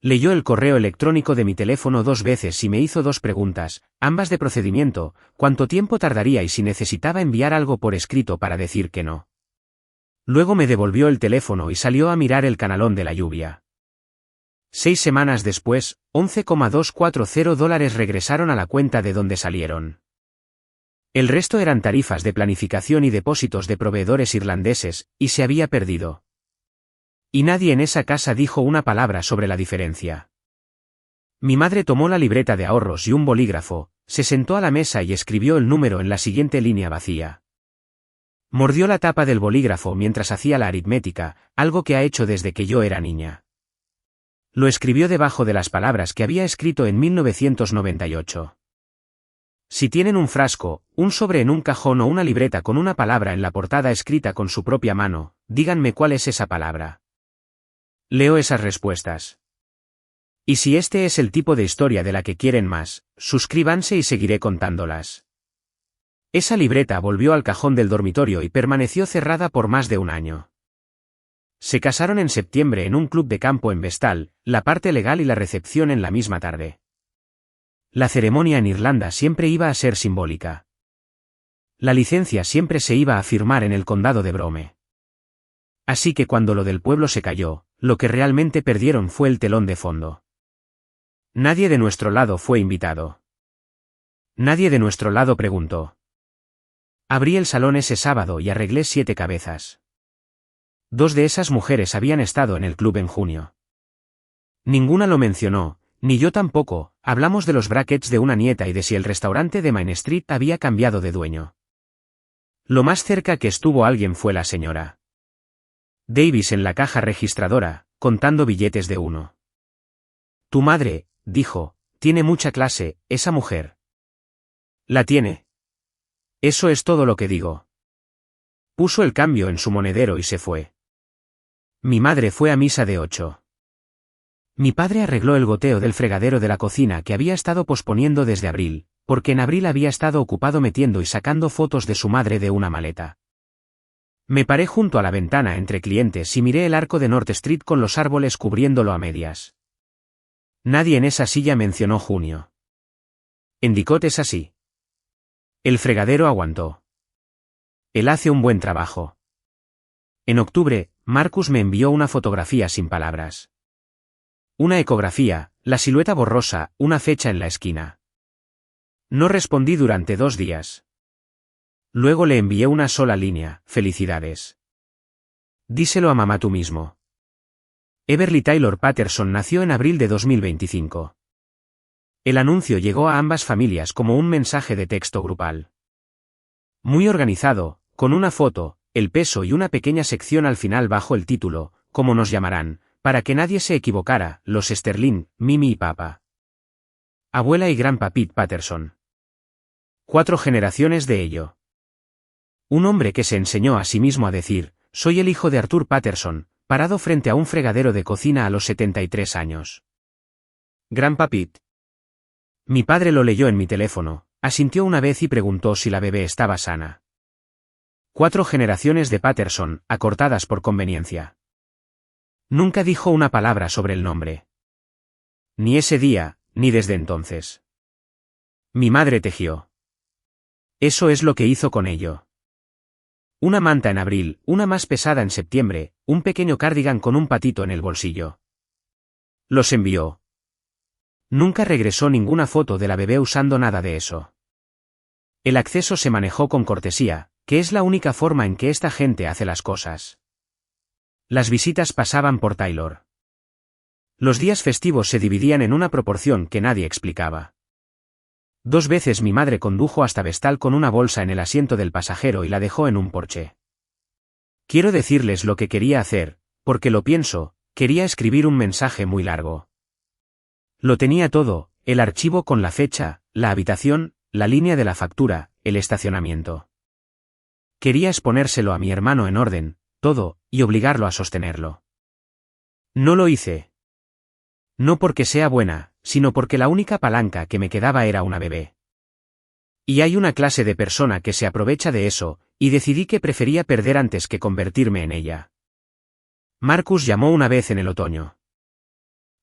Leyó el correo electrónico de mi teléfono 2 veces y me hizo 2 preguntas, ambas de procedimiento: cuánto tiempo tardaría y si necesitaba enviar algo por escrito para decir que no. Luego me devolvió el teléfono y salió a mirar el canalón de la lluvia. 6 semanas después, $11,240 regresaron a la cuenta de donde salieron. El resto eran tarifas de planificación y depósitos de proveedores irlandeses, y se había perdido. Y nadie en esa casa dijo una palabra sobre la diferencia. Mi madre tomó la libreta de ahorros y un bolígrafo, se sentó a la mesa y escribió el número en la siguiente línea vacía. Mordió la tapa del bolígrafo mientras hacía la aritmética, algo que ha hecho desde que yo era niña. Lo escribió debajo de las palabras que había escrito en 1998. Si tienen un frasco, un sobre en un cajón o una libreta con una palabra en la portada escrita con su propia mano, díganme cuál es esa palabra. Leo esas respuestas. Y si este es el tipo de historia de la que quieren más, suscríbanse y seguiré contándolas. Esa libreta volvió al cajón del dormitorio y permaneció cerrada por más de un año. Se casaron en septiembre en un club de campo en Vestal, la parte legal y la recepción en la misma tarde. La ceremonia en Irlanda siempre iba a ser simbólica. La licencia siempre se iba a firmar en el condado de Brome. Así que cuando lo del pueblo se cayó, lo que realmente perdieron fue el telón de fondo. Nadie de nuestro lado fue invitado. Nadie de nuestro lado preguntó. Abrí el salón ese sábado y arreglé 7 cabezas. 2 de esas mujeres habían estado en el club en junio. Ninguna lo mencionó, ni yo tampoco. Hablamos de los brackets de una nieta y de si el restaurante de Main Street había cambiado de dueño. Lo más cerca que estuvo alguien fue la señora Davis en la caja registradora, contando billetes de 1. Tu madre, dijo, tiene mucha clase, esa mujer. La tiene. Eso es todo lo que digo. Puso el cambio en su monedero y se fue. Mi madre fue a misa de 8. Mi padre arregló el goteo del fregadero de la cocina que había estado posponiendo desde abril, porque en abril había estado ocupado metiendo y sacando fotos de su madre de una maleta. Me paré junto a la ventana entre clientes y miré el arco de North Street con los árboles cubriéndolo a medias. Nadie en esa silla mencionó junio. Endicott es así. El fregadero aguantó. Él hace un buen trabajo. En octubre, Marcus me envió una fotografía sin palabras. Una ecografía, la silueta borrosa, una fecha en la esquina. No respondí durante 2 días. Luego le envié una sola línea, felicidades. Díselo a mamá tú mismo. Everly Taylor Patterson nació en abril de 2025. El anuncio llegó a ambas familias como un mensaje de texto grupal. Muy organizado, con una foto, el peso y una pequeña sección al final bajo el título, como nos llamarán, para que nadie se equivocara, los Sterling, Mimi y Papa. Abuela y Grandpa Pete Patterson. 4 generaciones de ello. Un hombre que se enseñó a sí mismo a decir, soy el hijo de Arthur Patterson, parado frente a un fregadero de cocina a los 73 años. Grandpa Pete. Mi padre lo leyó en mi teléfono, asintió una vez y preguntó si la bebé estaba sana. 4 generaciones de Patterson, acortadas por conveniencia. Nunca dijo una palabra sobre el nombre. Ni ese día, ni desde entonces. Mi madre tejió. Eso es lo que hizo con ello. Una manta en abril, una más pesada en septiembre, un pequeño cardigan con un patito en el bolsillo. Los envió. Nunca regresó ninguna foto de la bebé usando nada de eso. El acceso se manejó con cortesía, que es la única forma en que esta gente hace las cosas. Las visitas pasaban por Taylor. Los días festivos se dividían en una proporción que nadie explicaba. 2 veces mi madre condujo hasta Vestal con una bolsa en el asiento del pasajero y la dejó en un porche. Quiero decirles lo que quería hacer, porque lo pienso, quería escribir un mensaje muy largo. Lo tenía todo, el archivo con la fecha, la habitación, la línea de la factura, el estacionamiento. Quería exponérselo a mi hermano en orden, todo, y obligarlo a sostenerlo. No lo hice. No porque sea buena, sino porque la única palanca que me quedaba era una bebé. Y hay una clase de persona que se aprovecha de eso, y decidí que prefería perder antes que convertirme en ella. Marcus llamó una vez en el otoño.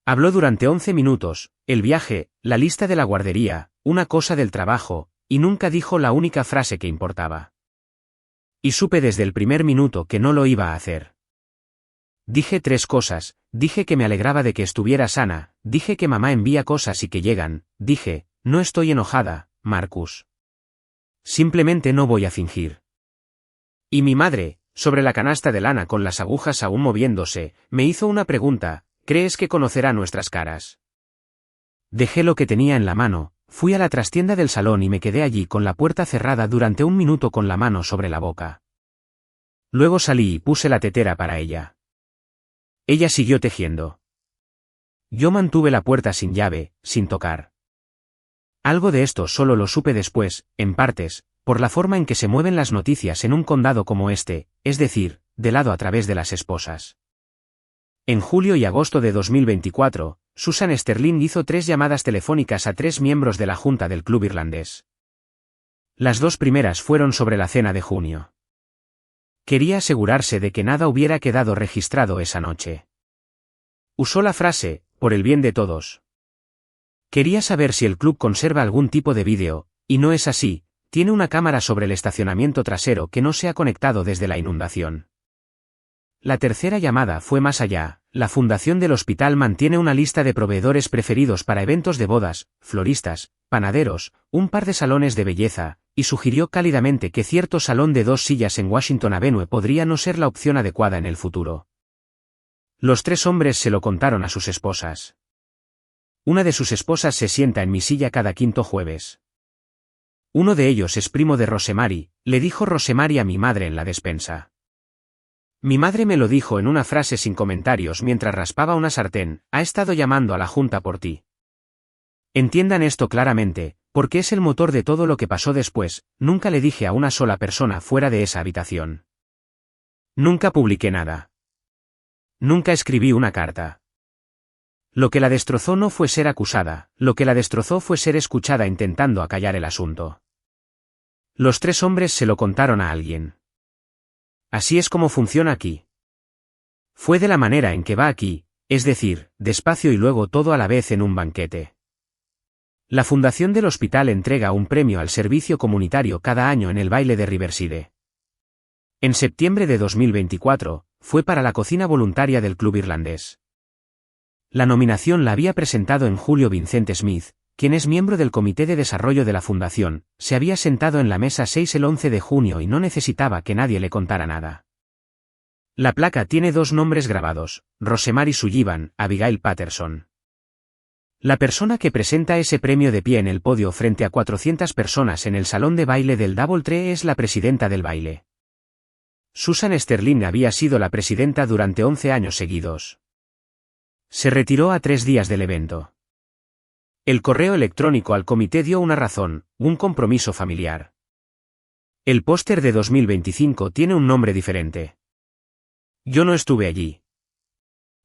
Habló durante 11 minutos, el viaje, la lista de la guardería, una cosa del trabajo, y nunca dijo la única frase que importaba. Y supe desde el primer minuto que no lo iba a hacer. Dije 3 cosas, dije que me alegraba de que estuviera sana, dije que mamá envía cosas y que llegan, dije, no estoy enojada, Marcus. Simplemente no voy a fingir. Y mi madre, sobre la canasta de lana con las agujas aún moviéndose, me hizo una pregunta, ¿crees que conocerá nuestras caras? Dejé lo que tenía en la mano, fui a la trastienda del salón y me quedé allí con la puerta cerrada durante 1 minuto con la mano sobre la boca. Luego salí y puse la tetera para ella. Ella siguió tejiendo. Yo mantuve la puerta sin llave, sin tocar. Algo de esto solo lo supe después, en partes, por la forma en que se mueven las noticias en un condado como este, es decir, de lado a través de las esposas. En julio y agosto de 2024, Susan Sterling hizo 3 llamadas telefónicas a 3 miembros de la junta del club irlandés. Las dos primeras fueron sobre la cena de junio. Quería asegurarse de que nada hubiera quedado registrado esa noche. Usó la frase, por el bien de todos. Quería saber si el club conserva algún tipo de vídeo, y no es así, tiene una cámara sobre el estacionamiento trasero que no se ha conectado desde la inundación. La tercera llamada fue más allá. La fundación del hospital mantiene una lista de proveedores preferidos para eventos de bodas, floristas, panaderos, un par de salones de belleza, y sugirió cálidamente que cierto salón de 2 sillas en Washington Avenue podría no ser la opción adecuada en el futuro. Los 3 hombres se lo contaron a sus esposas. Una de sus esposas se sienta en mi silla cada quinto jueves. Uno de ellos es primo de Rosemary, le dijo Rosemary a mi madre en la despensa. Mi madre me lo dijo en una frase sin comentarios mientras raspaba una sartén, ha estado llamando a la junta por ti. Entiendan esto claramente, porque es el motor de todo lo que pasó después. Nunca le dije a una sola persona fuera de esa habitación. Nunca publiqué nada. Nunca escribí una carta. Lo que la destrozó no fue ser acusada, lo que la destrozó fue ser escuchada intentando acallar el asunto. Los 3 hombres se lo contaron a alguien. Así es como funciona aquí. Fue de la manera en que va aquí, es decir, despacio y luego todo a la vez en un banquete. La fundación del hospital entrega un premio al servicio comunitario cada año en el baile de Riverside. En septiembre de 2024, fue para la cocina voluntaria del club irlandés. La nominación la había presentado en julio Vincent Smith, quien es miembro del Comité de Desarrollo de la Fundación. Se había sentado en la mesa 6 el 11 de junio y no necesitaba que nadie le contara nada. La placa tiene 2 nombres grabados, Rosemary Sullivan, Abigail Patterson. La persona que presenta ese premio de pie en el podio frente a 400 personas en el salón de baile del Doubletree es la presidenta del baile. Susan Sterling había sido la presidenta durante 11 años seguidos. Se retiró a 3 días del evento. El correo electrónico al comité dio una razón, un compromiso familiar. El póster de 2025 tiene un nombre diferente. Yo no estuve allí.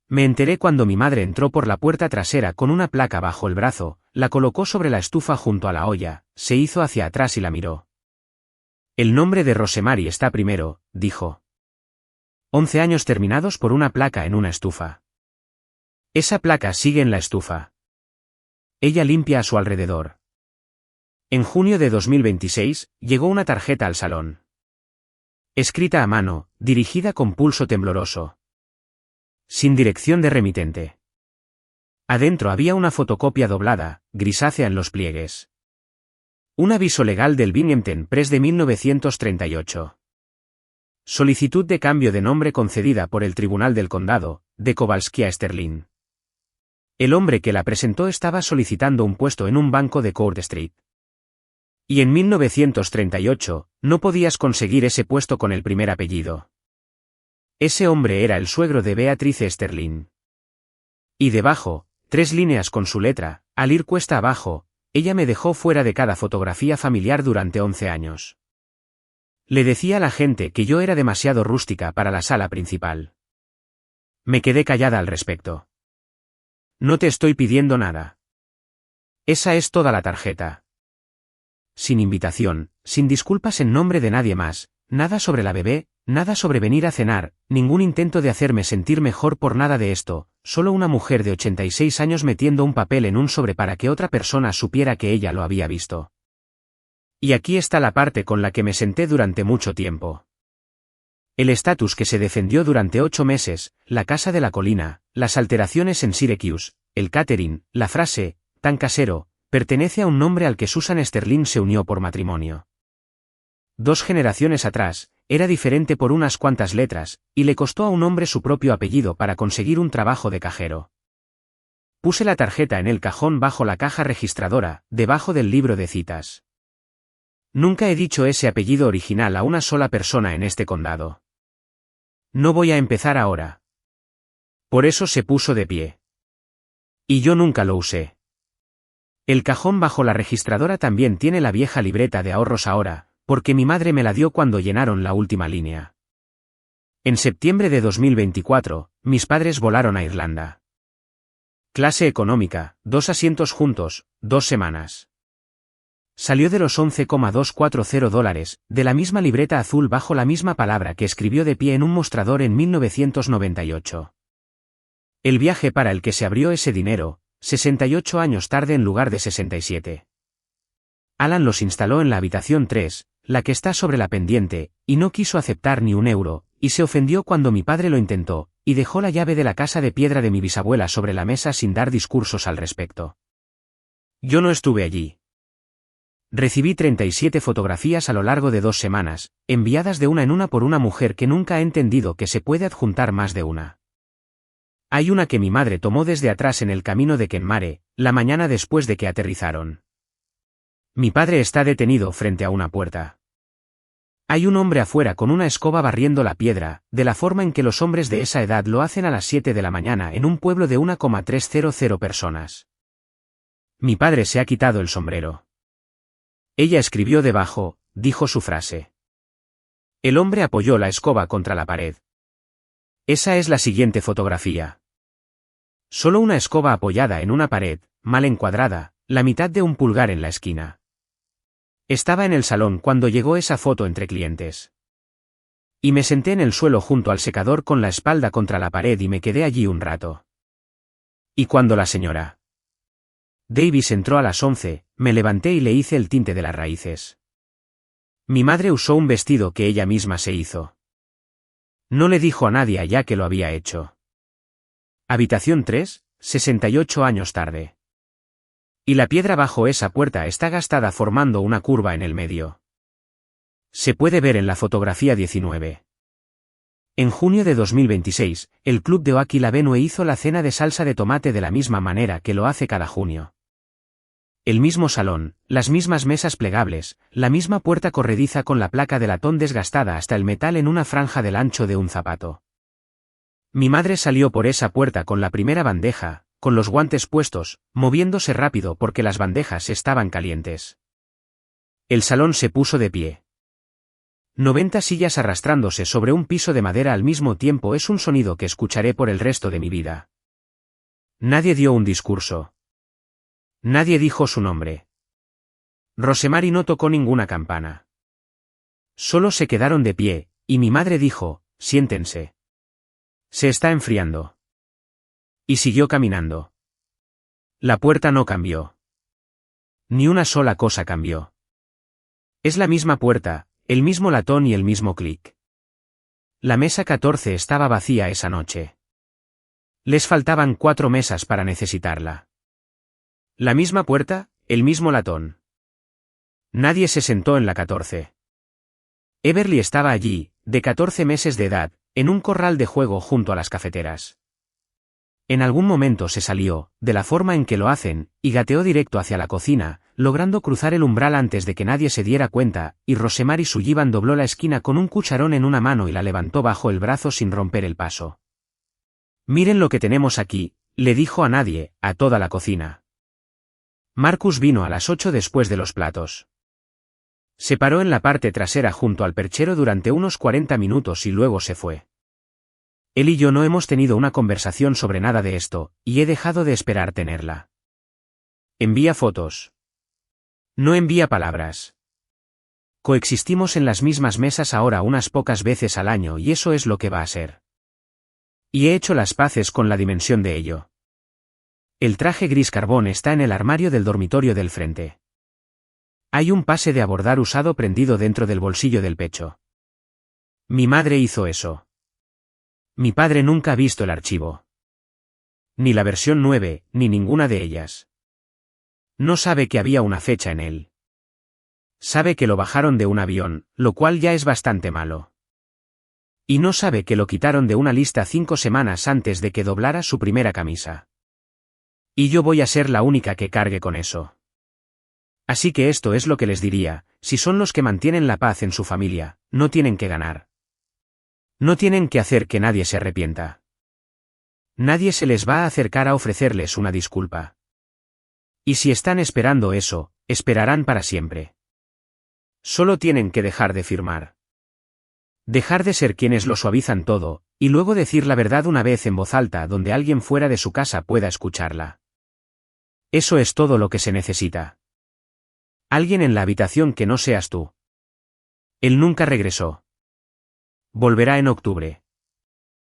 Me enteré cuando mi madre entró por la puerta trasera con una placa bajo el brazo, la colocó sobre la estufa junto a la olla, se hizo hacia atrás y la miró. El nombre de Rosemary está primero, dijo. 11 años terminados por una placa en una estufa. Esa placa sigue en la estufa. Ella limpia a su alrededor. En junio de 2026, llegó una tarjeta al salón. Escrita a mano, dirigida con pulso tembloroso. Sin dirección de remitente. Adentro había una fotocopia doblada, grisácea en los pliegues. Un aviso legal del Binghamton Press de 1938. Solicitud de cambio de nombre concedida por el Tribunal del Condado, de Kowalski a Sterling. El hombre que la presentó estaba solicitando un puesto en un banco de Court Street. Y en 1938, no podías conseguir ese puesto con el primer apellido. Ese hombre era el suegro de Beatrice Sterling. Y debajo, 3 líneas con su letra, al ir cuesta abajo, ella me dejó fuera de cada fotografía familiar durante 11 años. Le decía a la gente que yo era demasiado rústica para la sala principal. Me quedé callada al respecto. No te estoy pidiendo nada. Esa es toda la tarjeta. Sin invitación, sin disculpas en nombre de nadie más, nada sobre la bebé, nada sobre venir a cenar, ningún intento de hacerme sentir mejor por nada de esto, solo una mujer de 86 años metiendo un papel en un sobre para que otra persona supiera que ella lo había visto. Y aquí está la parte con la que me senté durante mucho tiempo. El estatus que se defendió durante 8 meses, la casa de la colina, las alteraciones en Syracuse, el catering, la frase, tan casero, pertenece a un nombre al que Susan Sterling se unió por matrimonio. 2 generaciones atrás, era diferente por unas cuantas letras, y le costó a un hombre su propio apellido para conseguir un trabajo de cajero. Puse la tarjeta en el cajón bajo la caja registradora, debajo del libro de citas. Nunca he dicho ese apellido original a una sola persona en este condado. No voy a empezar ahora. Por eso se puso de pie. Y yo nunca lo usé. El cajón bajo la registradora también tiene la vieja libreta de ahorros ahora, porque mi madre me la dio cuando llenaron la última línea. En septiembre de 2024, mis padres volaron a Irlanda. Clase económica, 2 asientos juntos, 2 semanas. Salió de los $11,240, de la misma libreta azul bajo la misma palabra que escribió de pie en un mostrador en 1998. El viaje para el que se abrió ese dinero, 68 años tarde en lugar de 67. Alan los instaló en la habitación 3, la que está sobre la pendiente, y no quiso aceptar ni un euro, y se ofendió cuando mi padre lo intentó, y dejó la llave de la casa de piedra de mi bisabuela sobre la mesa sin dar discursos al respecto. Yo no estuve allí. Recibí 37 fotografías a lo largo de 2 semanas, enviadas de una en una por una mujer que nunca ha entendido que se puede adjuntar más de una. Hay una que mi madre tomó desde atrás en el camino de Kenmare, la mañana después de que aterrizaron. Mi padre está detenido frente a una puerta. Hay un hombre afuera con una escoba barriendo la piedra, de la forma en que los hombres de esa edad lo hacen a las 7 de la mañana en un pueblo de 1,300 personas. Mi padre se ha quitado el sombrero. Ella escribió debajo, dijo su frase. El hombre apoyó la escoba contra la pared. Esa es la siguiente fotografía. Solo una escoba apoyada en una pared, mal encuadrada, la mitad de un pulgar en la esquina. Estaba en el salón cuando llegó esa foto entre clientes. Y me senté en el suelo junto al secador con la espalda contra la pared y me quedé allí un rato. Y cuando la señora Davis entró a las 11, me levanté y le hice el tinte de las raíces. Mi madre usó un vestido que ella misma se hizo. No le dijo a nadie allá que lo había hecho. Habitación 3, 68 años tarde. Y la piedra bajo esa puerta está gastada formando una curva en el medio. Se puede ver en la fotografía 19. En junio de 2026, el club de Oaki La Venue hizo la cena de salsa de tomate de la misma manera que lo hace cada junio. El mismo salón, las mismas mesas plegables, la misma puerta corrediza con la placa de latón desgastada hasta el metal en una franja del ancho de un zapato. Mi madre salió por esa puerta con la primera bandeja, con los guantes puestos, moviéndose rápido porque las bandejas estaban calientes. El salón se puso de pie. 90 sillas arrastrándose sobre un piso de madera al mismo tiempo es un sonido que escucharé por el resto de mi vida. Nadie dio un discurso. Nadie dijo su nombre. Rosemary no tocó ninguna campana. Solo se quedaron de pie, y mi madre dijo, siéntense. Se está enfriando. Y siguió caminando. La puerta no cambió. Ni una sola cosa cambió. Es la misma puerta, el mismo latón y el mismo clic. La mesa 14 estaba vacía esa noche. Les faltaban 4 mesas para necesitarla. La misma puerta, el mismo latón. Nadie se sentó en la 14. Everly estaba allí, de 14 meses de edad, en un corral de juego junto a las cafeteras. En algún momento se salió, de la forma en que lo hacen, y gateó directo hacia la cocina, logrando cruzar el umbral antes de que nadie se diera cuenta, y Rosemary Sullivan dobló la esquina con un cucharón en una mano y la levantó bajo el brazo sin romper el paso. Miren lo que tenemos aquí, le dijo a nadie, a toda la cocina. Marcus vino a las 8 después de los platos. Se paró en la parte trasera junto al perchero durante unos 40 minutos y luego se fue. Él y yo no hemos tenido una conversación sobre nada de esto, y he dejado de esperar tenerla. Envía fotos. No envía palabras. Coexistimos en las mismas mesas ahora unas pocas veces al año y eso es lo que va a ser. Y he hecho las paces con la dimensión de ello. El traje gris carbón está en el armario del dormitorio del frente. Hay un pase de abordar usado prendido dentro del bolsillo del pecho. Mi madre hizo eso. Mi padre nunca ha visto el archivo. Ni la versión 9, ni ninguna de ellas. No sabe que había una fecha en él. Sabe que lo bajaron de un avión, lo cual ya es bastante malo. Y no sabe que lo quitaron de una lista 5 semanas antes de que doblara su primera camisa. Y yo voy a ser la única que cargue con eso. Así que esto es lo que les diría, si son los que mantienen la paz en su familia, no tienen que ganar. No tienen que hacer que nadie se arrepienta. Nadie se les va a acercar a ofrecerles una disculpa. Y si están esperando eso, esperarán para siempre. Solo tienen que dejar de firmar. Dejar de ser quienes lo suavizan todo, y luego decir la verdad una vez en voz alta donde alguien fuera de su casa pueda escucharla. Eso es todo lo que se necesita. Alguien en la habitación que no seas tú. Él nunca regresó. Volverá en octubre.